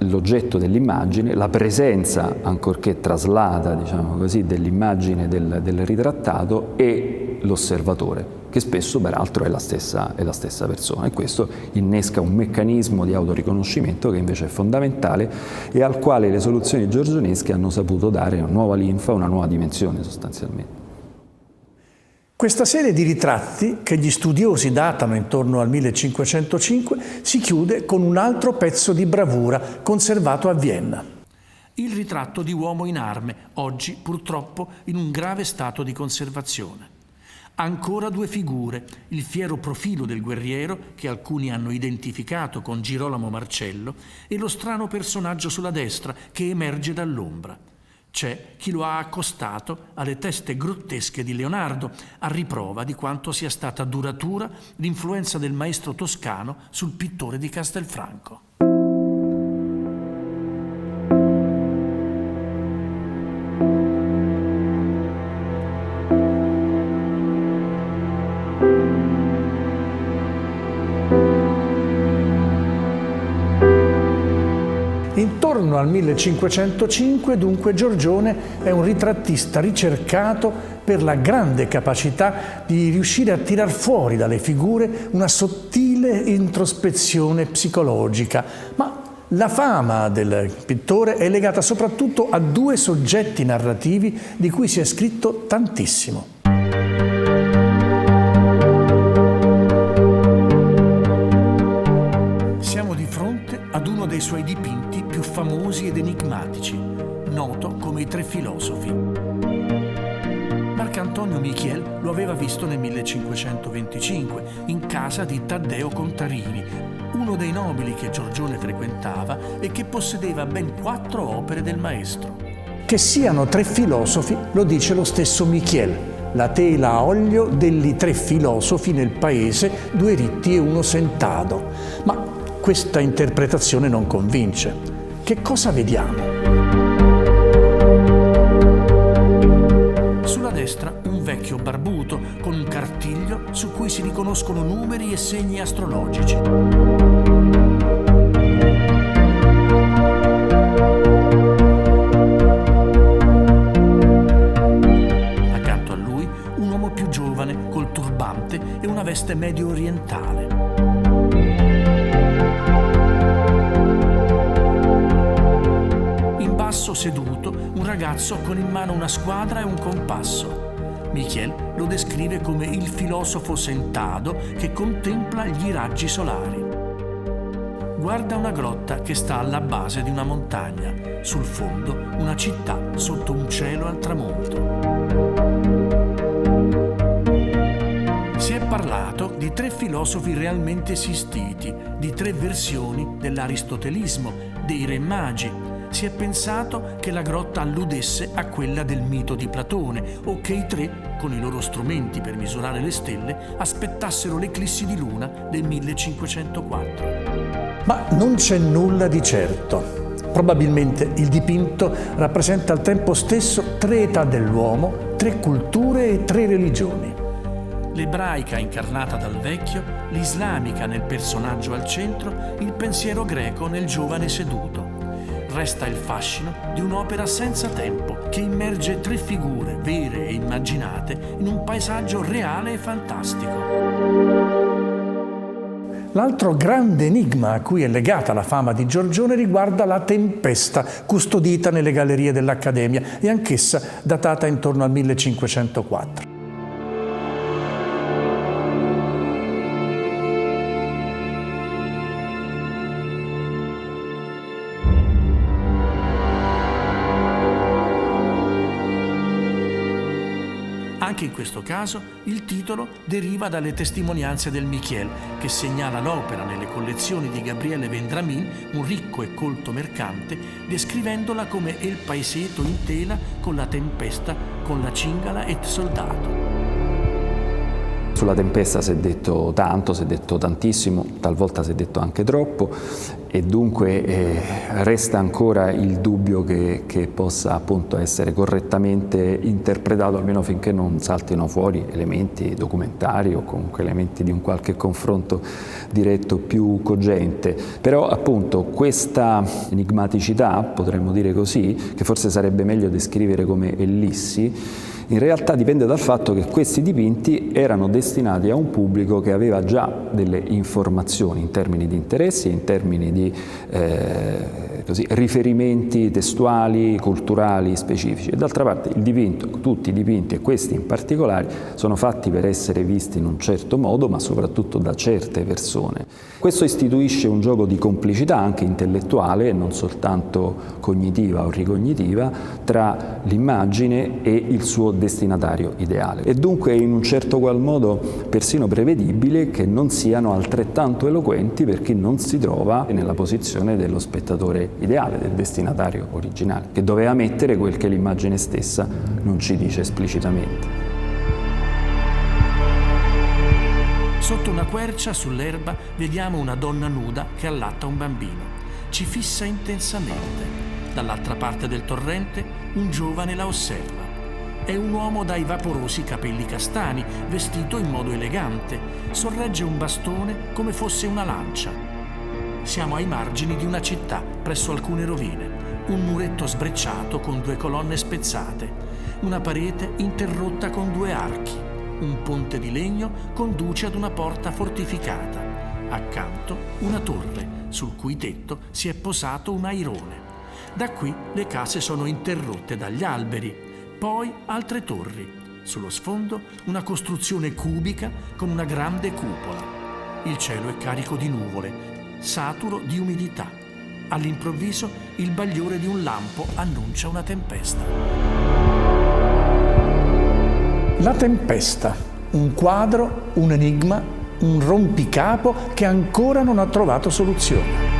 l'oggetto dell'immagine, la presenza, ancorché traslata, diciamo così, dell'immagine del ritrattato e l'osservatore, che spesso peraltro è la stessa persona, e questo innesca un meccanismo di autoriconoscimento che invece è fondamentale e al quale le soluzioni giorgionesche hanno saputo dare una nuova linfa, una nuova dimensione sostanzialmente. Questa serie di ritratti, che gli studiosi datano intorno al 1505, si chiude con un altro pezzo di bravura conservato a Vienna. Il ritratto di uomo in arme, oggi purtroppo in un grave stato di conservazione. Ancora due figure, il fiero profilo del guerriero, che alcuni hanno identificato con Girolamo Marcello, e lo strano personaggio sulla destra che emerge dall'ombra. C'è chi lo ha accostato alle teste grottesche di Leonardo, a riprova di quanto sia stata duratura l'influenza del maestro toscano sul pittore di Castelfranco. Intorno al 1505, dunque, Giorgione è un ritrattista ricercato per la grande capacità di riuscire a tirar fuori dalle figure una sottile introspezione psicologica. Ma la fama del pittore è legata soprattutto a due soggetti narrativi di cui si è scritto tantissimo. Ad uno dei suoi dipinti più famosi ed enigmatici, noto come i Tre Filosofi. Marcantonio Michiel lo aveva visto nel 1525 in casa di Taddeo Contarini, uno dei nobili che Giorgione frequentava e che possedeva ben 4 opere del maestro. Che siano tre filosofi lo dice lo stesso Michiel. La tela a olio degli tre filosofi nel paese, 2 ritti e 1 sentado. Ma questa interpretazione non convince. Che cosa vediamo? Sulla destra un vecchio barbuto con un cartiglio su cui si riconoscono numeri e segni astrologici. Accanto a lui un uomo più giovane col turbante e una veste medio orientale. Seduto un ragazzo con in mano una squadra e un compasso. Michiel lo descrive come il filosofo sentado che contempla gli raggi solari. Guarda una grotta che sta alla base di una montagna, sul fondo una città sotto un cielo al tramonto. Si è parlato di 3 filosofi realmente esistiti, di 3 versioni dell'aristotelismo, dei Re Magi. Si è pensato che la grotta alludesse a quella del mito di Platone o che i 3, con i loro strumenti per misurare le stelle, aspettassero l'eclissi di luna del 1504. Ma non c'è nulla di certo. Probabilmente il dipinto rappresenta al tempo stesso 3 età dell'uomo, 3 culture e 3 religioni. L'ebraica incarnata dal vecchio, l'islamica nel personaggio al centro, il pensiero greco nel giovane seduto. Resta il fascino di un'opera senza tempo che immerge 3 figure vere e immaginate in un paesaggio reale e fantastico. L'altro grande enigma a cui è legata la fama di Giorgione riguarda la Tempesta, custodita nelle gallerie dell'Accademia e anch'essa datata intorno al 1504. Anche in questo caso il titolo deriva dalle testimonianze del Michiel, che segnala l'opera nelle collezioni di Gabriele Vendramin, un ricco e colto mercante, descrivendola come il paesetto in tela con la tempesta, con la cingala et soldato. Sulla tempesta si è detto tanto, si è detto tantissimo, talvolta si è detto anche troppo, e dunque resta ancora il dubbio che possa appunto essere correttamente interpretato, almeno finché non saltino fuori elementi documentari o comunque elementi di un qualche confronto diretto più cogente. Però appunto questa enigmaticità, potremmo dire così, che forse sarebbe meglio descrivere come ellissi, in realtà dipende dal fatto che questi dipinti erano destinati a un pubblico che aveva già delle informazioni in termini di interessi, in termini di riferimenti testuali, culturali specifici. E d'altra parte il dipinto, tutti i dipinti, e questi in particolare, sono fatti per essere visti in un certo modo, ma soprattutto da certe persone. Questo istituisce un gioco di complicità anche intellettuale e non soltanto cognitiva o ricognitiva tra l'immagine e il suo destinatario ideale. E dunque è in un certo qual modo persino prevedibile che non siano altrettanto eloquenti per chi non si trova nella posizione dello spettatore ideale, del destinatario originale, che doveva mettere quel che l'immagine stessa non ci dice esplicitamente. Sotto una quercia sull'erba vediamo una donna nuda che allatta un bambino. Ci fissa intensamente. Dall'altra parte del torrente un giovane la osserva. È un uomo dai vaporosi capelli castani, vestito in modo elegante. Sorregge un bastone come fosse una lancia. Siamo ai margini di una città, presso alcune rovine. Un muretto sbrecciato con 2 colonne spezzate. Una parete interrotta con 2 archi. Un ponte di legno conduce ad una porta fortificata. Accanto una torre, sul cui tetto si è posato un airone. Da qui le case sono interrotte dagli alberi, poi altre torri. Sullo sfondo una costruzione cubica con una grande cupola. Il cielo è carico di nuvole, saturo di umidità. All'improvviso il bagliore di un lampo annuncia una tempesta. La tempesta, un quadro, un enigma, un rompicapo che ancora non ha trovato soluzione.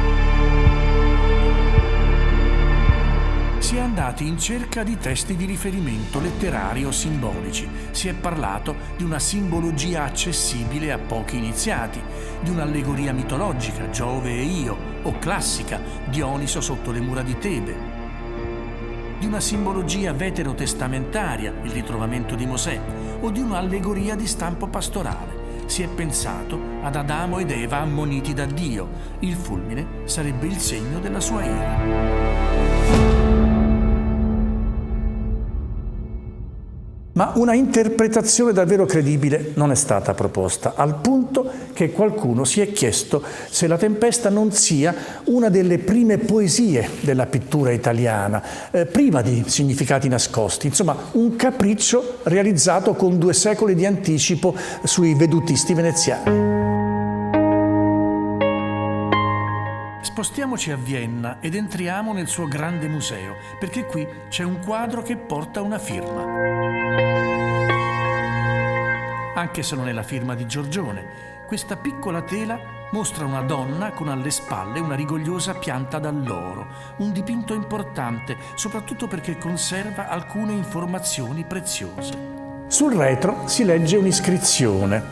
Si è andati in cerca di testi di riferimento letterari o simbolici. Si è parlato di una simbologia accessibile a pochi iniziati, di un'allegoria mitologica, Giove e Io, o classica, Dioniso sotto le mura di Tebe, di una simbologia veterotestamentaria, il ritrovamento di Mosè, o di un'allegoria di stampo pastorale. Si è pensato ad Adamo ed Eva ammoniti da Dio. Il fulmine sarebbe il segno della sua ira. Ma una interpretazione davvero credibile non è stata proposta, al punto che qualcuno si è chiesto se La Tempesta non sia una delle prime poesie della pittura italiana, priva di significati nascosti, insomma un capriccio realizzato con 2 secoli di anticipo sui vedutisti veneziani. Spostiamoci a Vienna ed entriamo nel suo grande museo, perché qui c'è un quadro che porta una firma. Anche se non è la firma di Giorgione, questa piccola tela mostra una donna con alle spalle una rigogliosa pianta d'alloro, un dipinto importante, soprattutto perché conserva alcune informazioni preziose. Sul retro si legge un'iscrizione: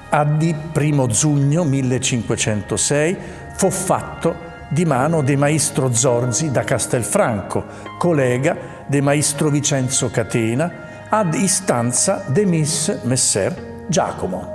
AD 1 giugno 1506, fo fatto di mano de maestro Zorzi da Castelfranco, collega de maestro Vicenzo Catena, ad istanza de messer Giacomo.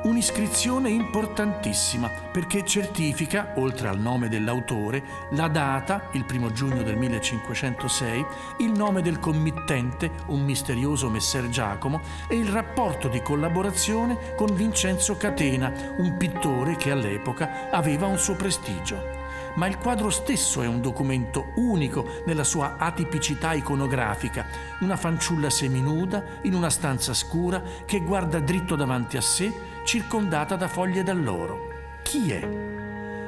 Un'iscrizione importantissima perché certifica, oltre al nome dell'autore, la data, il 1 giugno del 1506, il nome del committente, un misterioso messer Giacomo, e il rapporto di collaborazione con Vincenzo Catena, un pittore che all'epoca aveva un suo prestigio. Ma il quadro stesso è un documento unico nella sua atipicità iconografica, una fanciulla seminuda in una stanza scura che guarda dritto davanti a sé, circondata da foglie d'alloro. Chi è?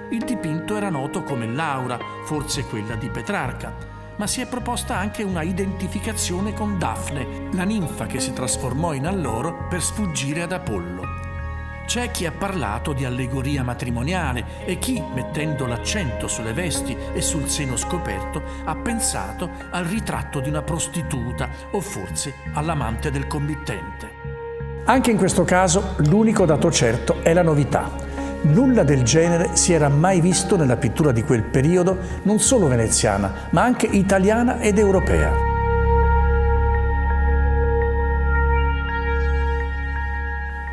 Il dipinto era noto come Laura, forse quella di Petrarca, ma si è proposta anche una identificazione con Dafne, la ninfa che si trasformò in alloro per sfuggire ad Apollo. C'è chi ha parlato di allegoria matrimoniale e chi, mettendo l'accento sulle vesti e sul seno scoperto, ha pensato al ritratto di una prostituta o forse all'amante del committente. Anche in questo caso l'unico dato certo è la novità. Nulla del genere si era mai visto nella pittura di quel periodo, non solo veneziana, ma anche italiana ed europea.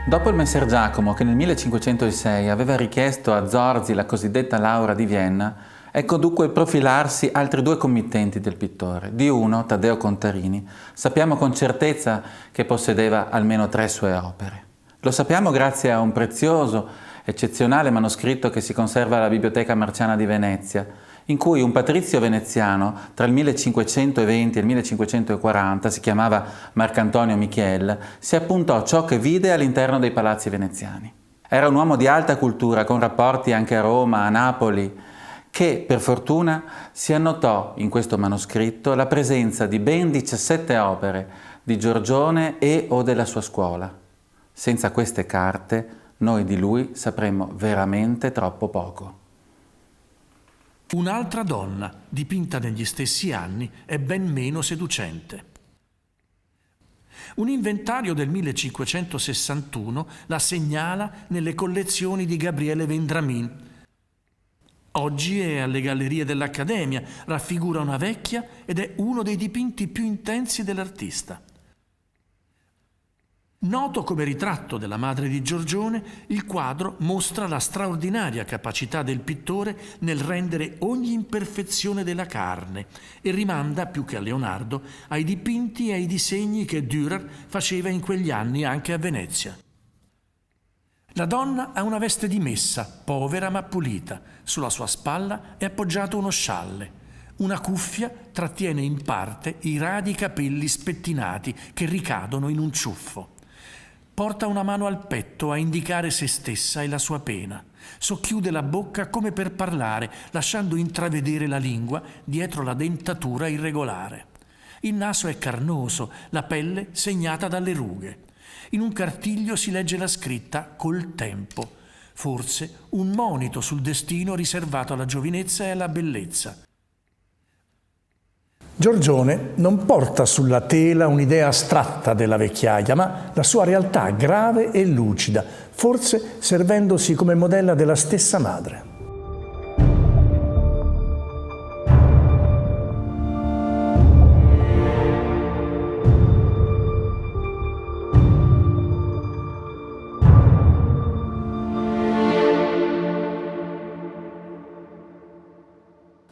Dopo il messer Giacomo, che nel 1506 aveva richiesto a Zorzi la cosiddetta laurea di Vienna, ecco dunque profilarsi altri due committenti del pittore. Di uno, Taddeo Contarini, sappiamo con certezza che possedeva almeno 3 sue opere. Lo sappiamo grazie a un prezioso, eccezionale manoscritto che si conserva alla Biblioteca Marciana di Venezia, in cui un patrizio veneziano tra il 1520 e il 1540, si chiamava Marcantonio Michiel, si appuntò ciò che vide all'interno dei palazzi veneziani. Era un uomo di alta cultura, con rapporti anche a Roma, a Napoli, che per fortuna si annotò in questo manoscritto la presenza di ben 17 opere di Giorgione e o della sua scuola. Senza queste carte noi di lui sapremmo veramente troppo poco. Un'altra donna, dipinta negli stessi anni, è ben meno seducente. Un inventario del 1561 la segnala nelle collezioni di Gabriele Vendramin. Oggi è alle Gallerie dell'Accademia, raffigura una vecchia ed è uno dei dipinti più intensi dell'artista. Noto come ritratto della madre di Giorgione, il quadro mostra la straordinaria capacità del pittore nel rendere ogni imperfezione della carne e rimanda, più che a Leonardo, ai dipinti e ai disegni che Dürer faceva in quegli anni anche a Venezia. La donna ha una veste di messa, povera ma pulita. Sulla sua spalla è appoggiato uno scialle. Una cuffia trattiene in parte i radi capelli spettinati che ricadono in un ciuffo. Porta una mano al petto a indicare se stessa e la sua pena. Socchiude la bocca come per parlare, lasciando intravedere la lingua dietro la dentatura irregolare. Il naso è carnoso, la pelle segnata dalle rughe. In un cartiglio si legge la scritta «Col tempo», forse un monito sul destino riservato alla giovinezza e alla bellezza. Giorgione non porta sulla tela un'idea astratta della vecchiaia, ma la sua realtà grave e lucida, forse servendosi come modella della stessa madre.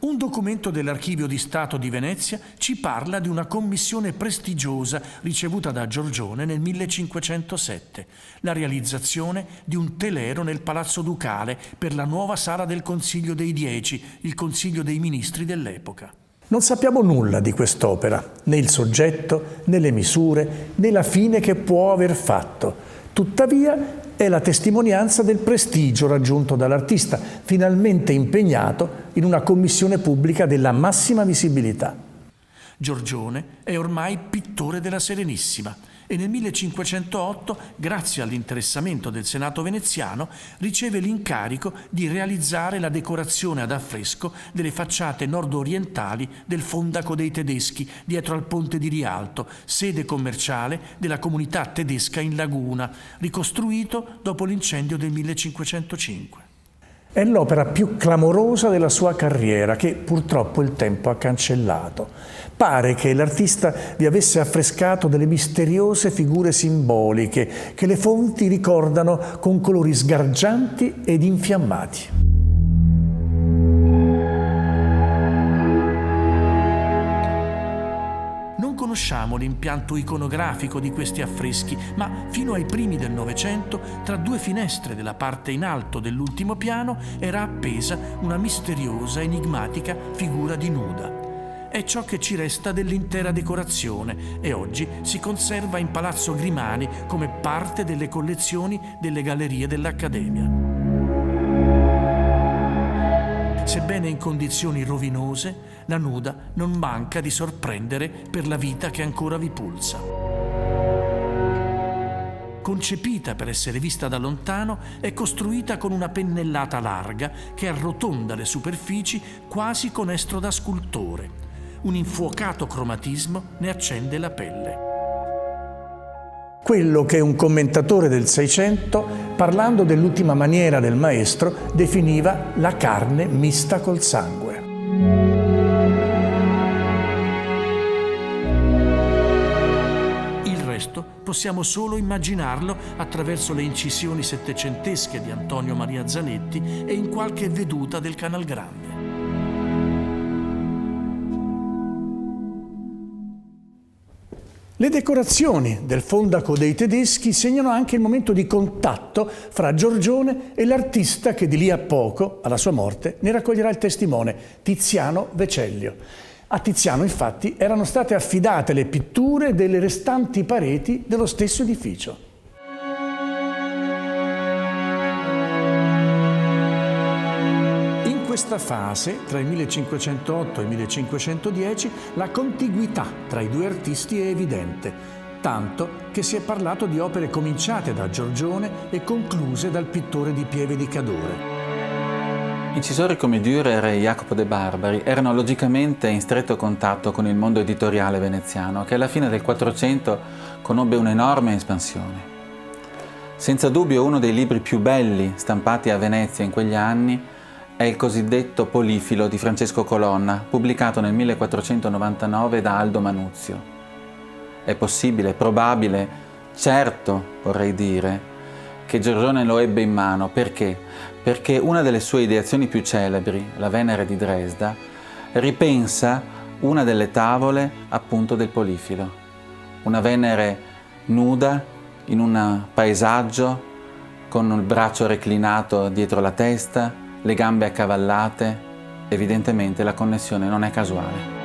Un documento dell'Archivio di Stato di Venezia ci parla di una commissione prestigiosa ricevuta da Giorgione nel 1507, la realizzazione di un telero nel Palazzo Ducale per la nuova sala del Consiglio dei Dieci, il Consiglio dei Ministri dell'epoca. Non sappiamo nulla di quest'opera, né il soggetto, né le misure, né la fine che può aver fatto. Tuttavia è la testimonianza del prestigio raggiunto dall'artista, finalmente impegnato in una commissione pubblica della massima visibilità. Giorgione è ormai pittore della Serenissima e nel 1508, grazie all'interessamento del Senato veneziano, riceve l'incarico di realizzare la decorazione ad affresco delle facciate nord-orientali del Fondaco dei Tedeschi dietro al Ponte di Rialto, sede commerciale della comunità tedesca in Laguna, ricostruito dopo l'incendio del 1505. È l'opera più clamorosa della sua carriera che purtroppo il tempo ha cancellato. Pare che l'artista vi avesse affrescato delle misteriose figure simboliche che le fonti ricordano con colori sgargianti ed infiammati. Non conosciamo l'impianto iconografico di questi affreschi, ma fino ai primi del Novecento, tra due finestre della parte in alto dell'ultimo piano, era appesa una misteriosa, enigmatica figura di nuda. È ciò che ci resta dell'intera decorazione e oggi si conserva in Palazzo Grimani come parte delle collezioni delle Gallerie dell'Accademia. Sebbene in condizioni rovinose, la nuda non manca di sorprendere per la vita che ancora vi pulsa. Concepita per essere vista da lontano, è costruita con una pennellata larga che arrotonda le superfici quasi con estro da scultore. Un infuocato cromatismo ne accende la pelle. quello che un commentatore del Seicento, parlando dell'ultima maniera del maestro, definiva la carne mista col sangue. Il resto possiamo solo immaginarlo attraverso le incisioni settecentesche di Antonio Maria Zanetti e in qualche veduta del Canal Grande. Le decorazioni del Fondaco dei Tedeschi segnano anche il momento di contatto fra Giorgione e l'artista che di lì a poco, alla sua morte, ne raccoglierà il testimone, Tiziano Vecellio. A Tiziano, infatti, erano state affidate le pitture delle restanti pareti dello stesso edificio. In questa fase, tra il 1508 e il 1510, la contiguità tra i due artisti è evidente, tanto che si è parlato di opere cominciate da Giorgione e concluse dal pittore di Pieve di Cadore. Incisori come Dürer e Jacopo de Barbari erano logicamente in stretto contatto con il mondo editoriale veneziano, che alla fine del Quattrocento conobbe un'enorme espansione. Senza dubbio uno dei libri più belli stampati a Venezia in quegli anni è il cosiddetto Polifilo di Francesco Colonna, pubblicato nel 1499 da Aldo Manuzio. È possibile, probabile, certo vorrei dire, che Giorgione lo ebbe in mano. Perché? Perché una delle sue ideazioni più celebri, la Venere di Dresda, ripensa una delle tavole appunto del Polifilo. Una Venere nuda in un paesaggio con il braccio reclinato dietro la testa, le gambe accavallate. Evidentemente la connessione non è casuale.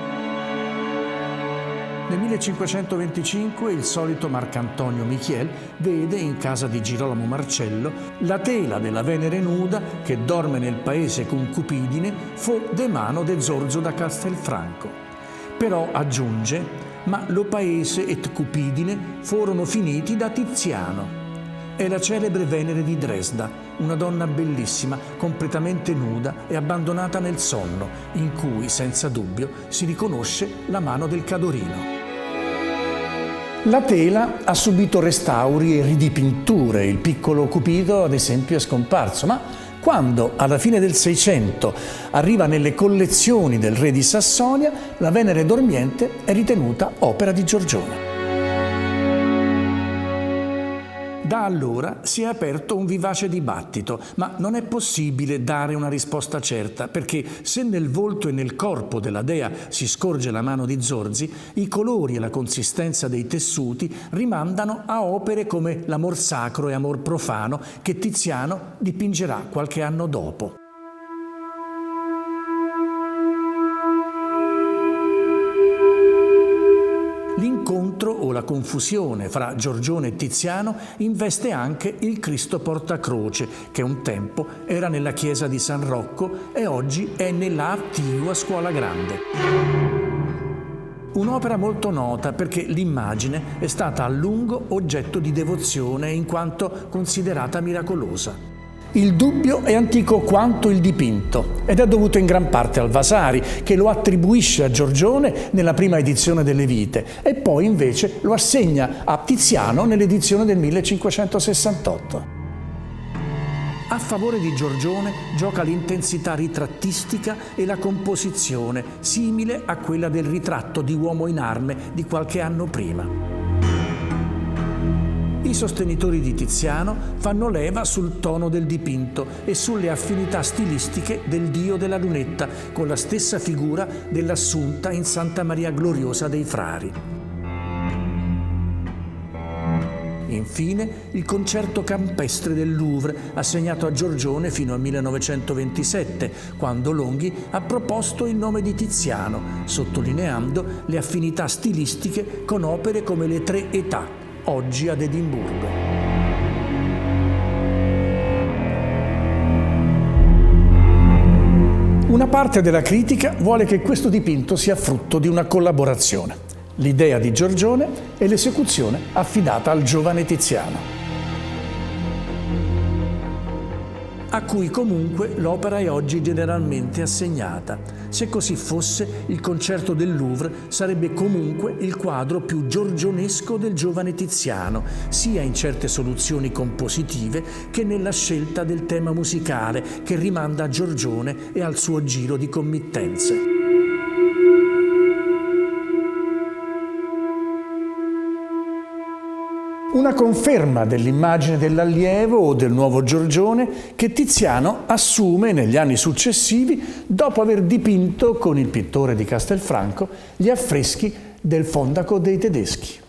Nel 1525 il solito Marcantonio Michiel vede in casa di Girolamo Marcello la tela della Venere nuda che dorme nel paese con Cupidine fu de mano de Zorzo da Castelfranco. Però aggiunge, ma lo paese et Cupidine furono finiti da Tiziano. È la celebre Venere di Dresda, una donna bellissima, completamente nuda e abbandonata nel sonno, in cui, senza dubbio, si riconosce la mano del Cadorino. La tela ha subito restauri e ridipinture, il piccolo Cupido ad esempio è scomparso, ma quando alla fine del Seicento arriva nelle collezioni del re di Sassonia, la Venere dormiente è ritenuta opera di Giorgione. Da allora si è aperto un vivace dibattito, ma non è possibile dare una risposta certa, perché se nel volto e nel corpo della dea si scorge la mano di Zorzi, i colori e la consistenza dei tessuti rimandano a opere come l'Amor sacro e Amor profano che Tiziano dipingerà qualche anno dopo. L'incontro o la confusione fra Giorgione e Tiziano investe anche il Cristo Portacroce, che un tempo era nella chiesa di San Rocco e oggi è nella attigua Scuola Grande. Un'opera molto nota perché l'immagine è stata a lungo oggetto di devozione in quanto considerata miracolosa. Il dubbio è antico quanto il dipinto ed è dovuto in gran parte al Vasari, che lo attribuisce a Giorgione nella prima edizione delle Vite e poi invece lo assegna a Tiziano nell'edizione del 1568. A favore di Giorgione gioca l'intensità ritrattistica e la composizione, simile a quella del ritratto di uomo in arme di qualche anno prima. I sostenitori di Tiziano fanno leva sul tono del dipinto e sulle affinità stilistiche del dio della lunetta, con la stessa figura dell'Assunta in Santa Maria Gloriosa dei Frari. Infine, il concerto campestre del Louvre, assegnato a Giorgione fino al 1927, quando Longhi ha proposto il nome di Tiziano, sottolineando le affinità stilistiche con opere come Le Tre Età, oggi ad Edimburgo. Una parte della critica vuole che questo dipinto sia frutto di una collaborazione, l'idea di Giorgione e l'esecuzione affidata al giovane Tiziano. a cui comunque l'opera è oggi generalmente assegnata. Se così fosse, il Concerto del Louvre sarebbe comunque il quadro più giorgionesco del giovane Tiziano, sia in certe soluzioni compositive che nella scelta del tema musicale che rimanda a Giorgione e al suo giro di committenze. Una conferma dell'immagine dell'allievo o del nuovo Giorgione che Tiziano assume negli anni successivi dopo aver dipinto con il pittore di Castelfranco gli affreschi del Fondaco dei Tedeschi.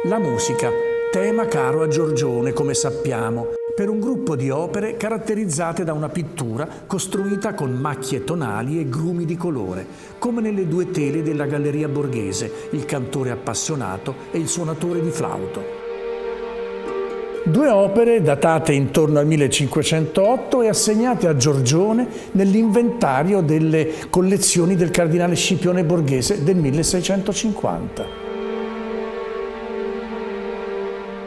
La musica, tema caro a Giorgione, come sappiamo, per un gruppo di opere caratterizzate da una pittura costruita con macchie tonali e grumi di colore, come nelle due tele della Galleria Borghese, Il cantore appassionato e Il suonatore di flauto. Due opere datate intorno al 1508 e assegnate a Giorgione nell'inventario delle collezioni del cardinale Scipione Borghese del 1650.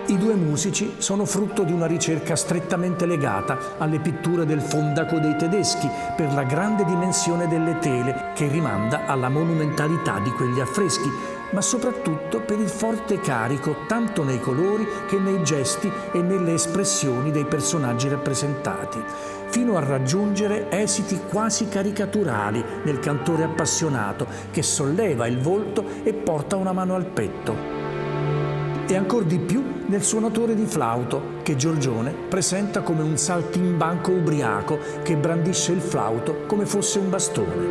I due musici sono frutto di una ricerca strettamente legata alle pitture del Fondaco dei Tedeschi per la grande dimensione delle tele che rimanda alla monumentalità di quegli affreschi, ma soprattutto per il forte carico tanto nei colori che nei gesti e nelle espressioni dei personaggi rappresentati, fino a raggiungere esiti quasi caricaturali nel cantore appassionato che solleva il volto e porta una mano al petto. E ancor di più nel suonatore di flauto, che Giorgione presenta come un saltimbanco ubriaco che brandisce il flauto come fosse un bastone.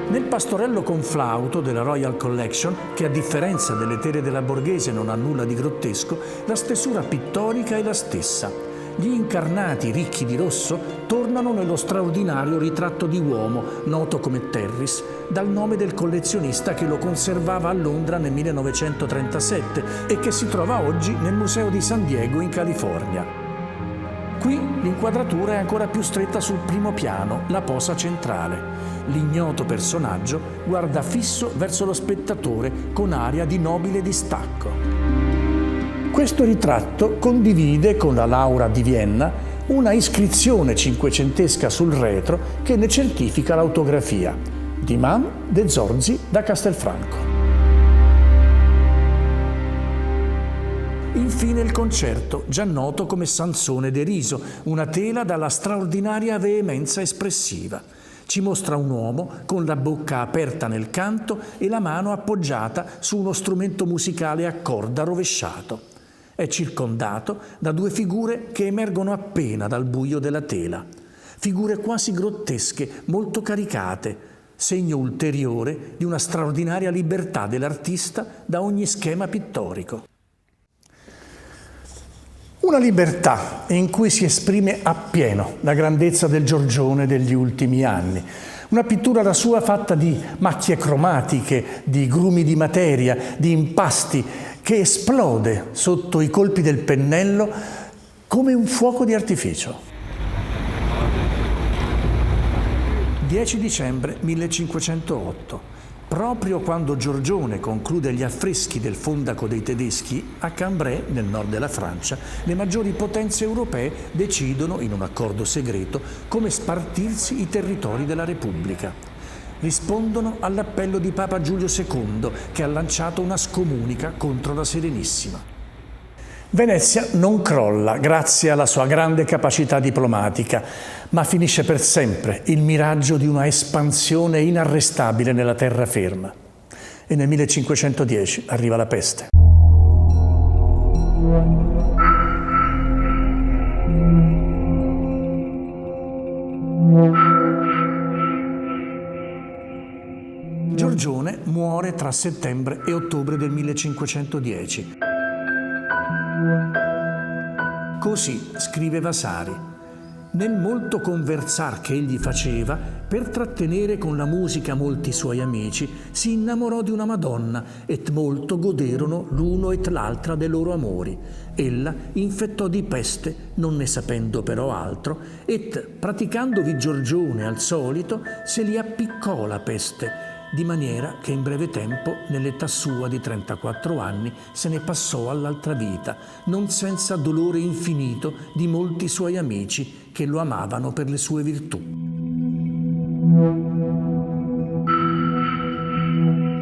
Nel pastorello con flauto della Royal Collection, che a differenza delle tele della Borghese non ha nulla di grottesco, la stesura pittorica è la stessa. Gli incarnati ricchi di rosso tornano nello straordinario ritratto di uomo, noto come Terris, dal nome del collezionista che lo conservava a Londra nel 1937 e che si trova oggi nel Museo di San Diego in California. Qui l'inquadratura è ancora più stretta sul primo piano, la posa centrale. L'ignoto personaggio guarda fisso verso lo spettatore con aria di nobile distacco. Questo ritratto condivide con la Laura di Vienna una iscrizione cinquecentesca sul retro che ne certifica l'autografia. Di Man de Zorzi da Castelfranco. Infine il concerto, già noto come Sansone deriso, una tela dalla straordinaria veemenza espressiva. Ci mostra un uomo con la bocca aperta nel canto e la mano appoggiata su uno strumento musicale a corda rovesciato. È circondato da due figure che emergono appena dal buio della tela. Figure quasi grottesche, molto caricate, segno ulteriore di una straordinaria libertà dell'artista da ogni schema pittorico. Una libertà in cui si esprime appieno la grandezza del Giorgione degli ultimi anni. Una pittura da sua fatta di macchie cromatiche, di grumi di materia, di impasti, che esplode sotto i colpi del pennello come un fuoco di artificio. 10 dicembre 1508. Proprio quando Giorgione conclude gli affreschi del Fondaco dei Tedeschi, a Cambrai, nel nord della Francia, le maggiori potenze europee decidono, in un accordo segreto, come spartirsi i territori della Repubblica. Rispondono all'appello di Papa Giulio II, che ha lanciato una scomunica contro la Serenissima. Venezia non crolla grazie alla sua grande capacità diplomatica, ma finisce per sempre il miraggio di una espansione inarrestabile nella terraferma. E nel 1510 arriva la peste. Giorgione muore tra settembre e ottobre del 1510. Così scrive Vasari: Nel molto conversar che egli faceva, per trattenere con la musica molti suoi amici, si innamorò di una Madonna, et molto goderono l'uno et l'altra de loro amori. Ella infettò di peste, non ne sapendo però altro, et praticandovi Giorgione al solito, se li appiccò la peste, di maniera che in breve tempo, nell'età sua di 34 anni, se ne passò all'altra vita, non senza dolore infinito di molti suoi amici che lo amavano per le sue virtù.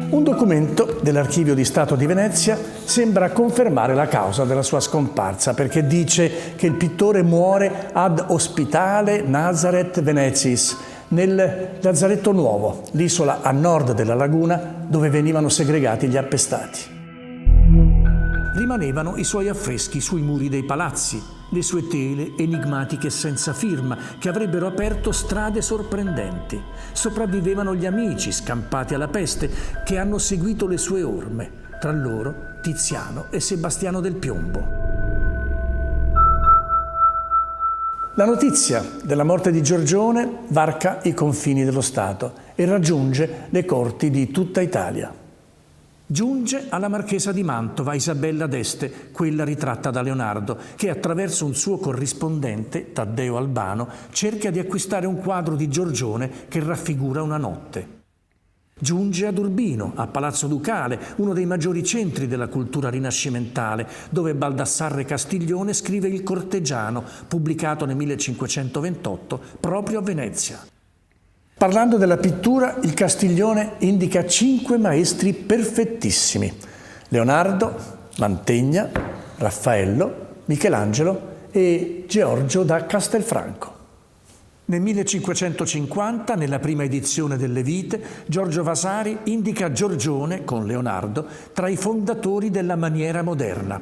Un documento dell'Archivio di Stato di Venezia sembra confermare la causa della sua scomparsa, perché dice che il pittore muore ad Ospitale Nazareth Venetis, nel Lazzaretto Nuovo, l'isola a nord della laguna dove venivano segregati gli appestati. Rimanevano i suoi affreschi sui muri dei palazzi, le sue tele enigmatiche senza firma che avrebbero aperto strade sorprendenti. Sopravvivevano gli amici scampati alla peste che hanno seguito le sue orme, tra loro Tiziano e Sebastiano del Piombo. La notizia della morte di Giorgione varca i confini dello Stato e raggiunge le corti di tutta Italia. Giunge alla marchesa di Mantova Isabella d'Este, quella ritratta da Leonardo, che attraverso un suo corrispondente, Taddeo Albano, cerca di acquistare un quadro di Giorgione che raffigura una notte. Giunge ad Urbino, a Palazzo Ducale, uno dei maggiori centri della cultura rinascimentale, dove Baldassarre Castiglione scrive Il Cortegiano, pubblicato nel 1528 proprio a Venezia. Parlando della pittura, il Castiglione indica 5 maestri perfettissimi: Leonardo, Mantegna, Raffaello, Michelangelo e Giorgio da Castelfranco. Nel 1550, nella prima edizione delle Vite, Giorgio Vasari indica Giorgione, con Leonardo, tra i fondatori della maniera moderna.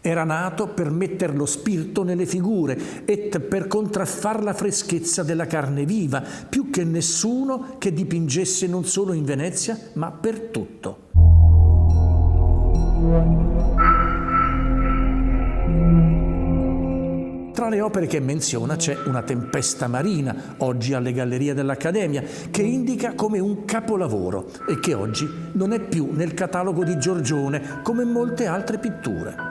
Era nato per metter lo spirito nelle figure et per contraffar la freschezza della carne viva, più che nessuno che dipingesse non solo in Venezia, ma per tutto. Tra le opere che menziona c'è Una tempesta marina, oggi alle Gallerie dell'Accademia, che indica come un capolavoro e che oggi non è più nel catalogo di Giorgione come molte altre pitture.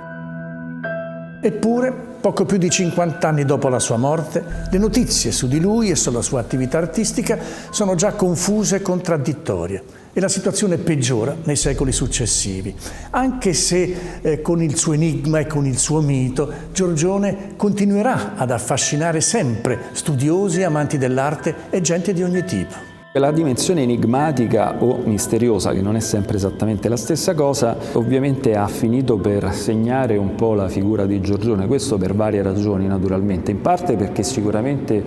Eppure, poco più di 50 anni dopo la sua morte, le notizie su di lui e sulla sua attività artistica sono già confuse e contraddittorie e la situazione peggiora nei secoli successivi. Anche se con il suo enigma e con il suo mito, Giorgione continuerà ad affascinare sempre studiosi, amanti dell'arte e gente di ogni tipo. La dimensione enigmatica o misteriosa, che non è sempre esattamente la stessa cosa, ovviamente ha finito per segnare un po' la figura di Giorgione, questo per varie ragioni naturalmente, in parte perché sicuramente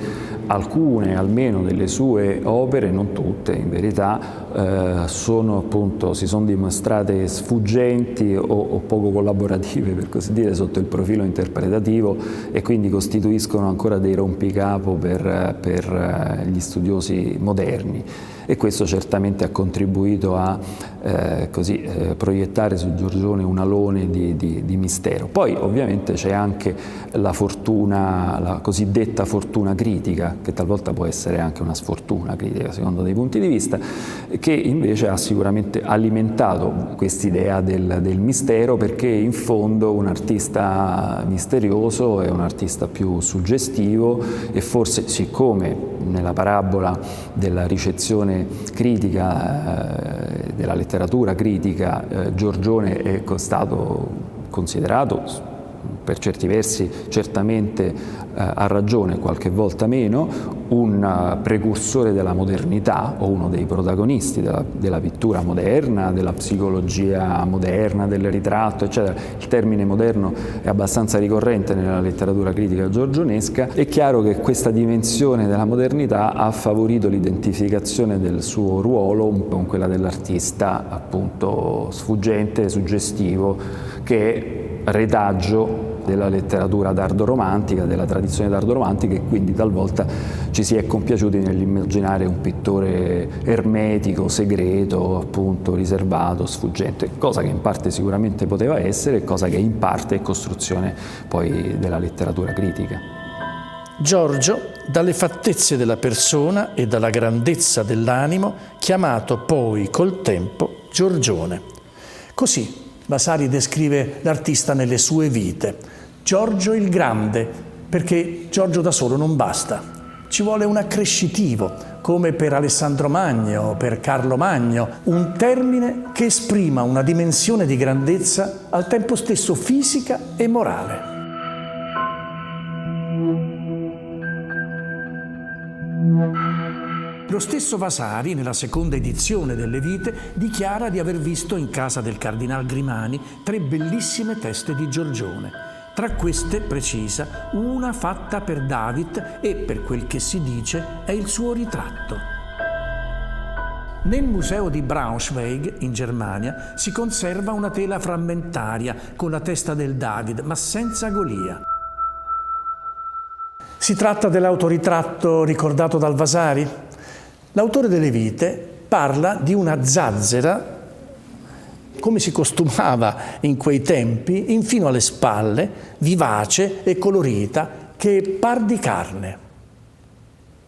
alcune almeno delle sue opere, non tutte in verità, si sono dimostrate sfuggenti o poco collaborative, per così dire, sotto il profilo interpretativo e quindi costituiscono ancora dei rompicapo per gli studiosi moderni. E questo certamente ha contribuito a proiettare su Giorgione un alone di mistero. Poi ovviamente c'è anche la fortuna, la cosiddetta fortuna critica, che talvolta può essere anche una sfortuna critica secondo dei punti di vista, che invece ha sicuramente alimentato quest'idea del mistero, perché in fondo un artista misterioso è un artista più suggestivo e forse, siccome nella parabola della ricezione critica, della letteratura critica, Giorgione è stato considerato per certi versi certamente ha ragione, qualche volta meno, un precursore della modernità o uno dei protagonisti della pittura moderna, della psicologia moderna, del ritratto, eccetera. Il termine moderno è abbastanza ricorrente nella letteratura critica giorgionesca. È chiaro che questa dimensione della modernità ha favorito l'identificazione del suo ruolo con quella dell'artista appunto sfuggente, suggestivo, che è retaggio della letteratura tardo-romantica, della tradizione tardo-romantica, e quindi talvolta ci si è compiaciuti nell'immaginare un pittore ermetico, segreto, appunto riservato, sfuggente, cosa che in parte sicuramente poteva essere, cosa che in parte è costruzione poi della letteratura critica. Giorgio dalle fattezze della persona e dalla grandezza dell'animo, chiamato poi col tempo Giorgione. Così Vasari descrive l'artista nelle sue vite. Giorgio il Grande, perché Giorgio da solo non basta. Ci vuole un accrescitivo, come per Alessandro Magno, per Carlo Magno, un termine che esprima una dimensione di grandezza al tempo stesso fisica e morale. Lo stesso Vasari, nella seconda edizione delle Vite, dichiara di aver visto in casa del Cardinal Grimani 3 bellissime teste di Giorgione. Tra queste, precisa, una fatta per David e, per quel che si dice, è il suo ritratto. Nel museo di Braunschweig, in Germania, si conserva una tela frammentaria con la testa del David, ma senza Golia. Si tratta dell'autoritratto ricordato dal Vasari? L'autore delle Vite parla di una zazzera, come si costumava in quei tempi, infino alle spalle, vivace e colorita, che par di carne.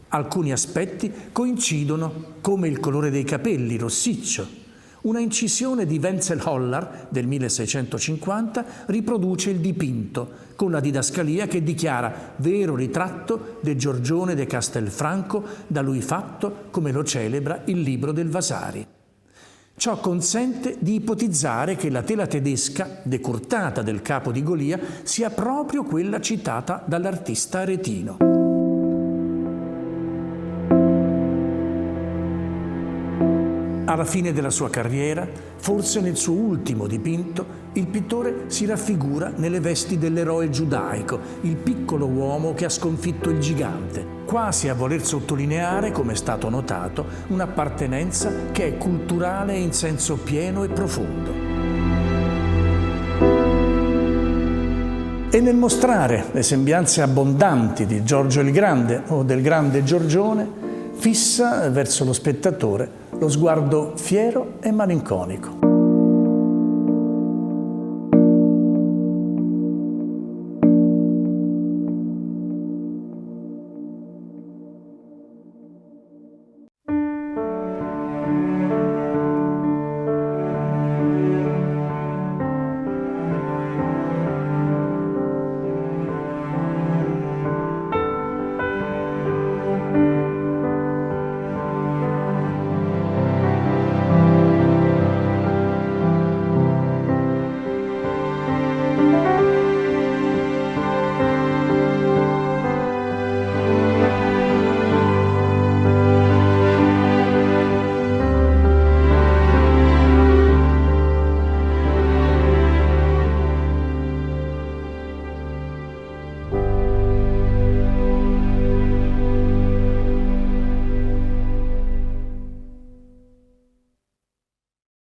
Alcuni aspetti coincidono, come il colore dei capelli, rossiccio. Una incisione di Wenzel Hollar del 1650 riproduce il dipinto, con la didascalia che dichiara vero ritratto de Giorgione de Castelfranco, da lui fatto come lo celebra il libro del Vasari. Ciò consente di ipotizzare che la tela tedesca, decurtata del capo di Golia, sia proprio quella citata dall'artista aretino. Alla fine della sua carriera, forse nel suo ultimo dipinto, il pittore si raffigura nelle vesti dell'eroe giudaico, il piccolo uomo che ha sconfitto il gigante, quasi a voler sottolineare, come è stato notato, un'appartenenza che è culturale in senso pieno e profondo. E nel mostrare le sembianze abbondanti di Giorgio il Grande o del grande Giorgione, fissa verso lo spettatore lo sguardo fiero e malinconico.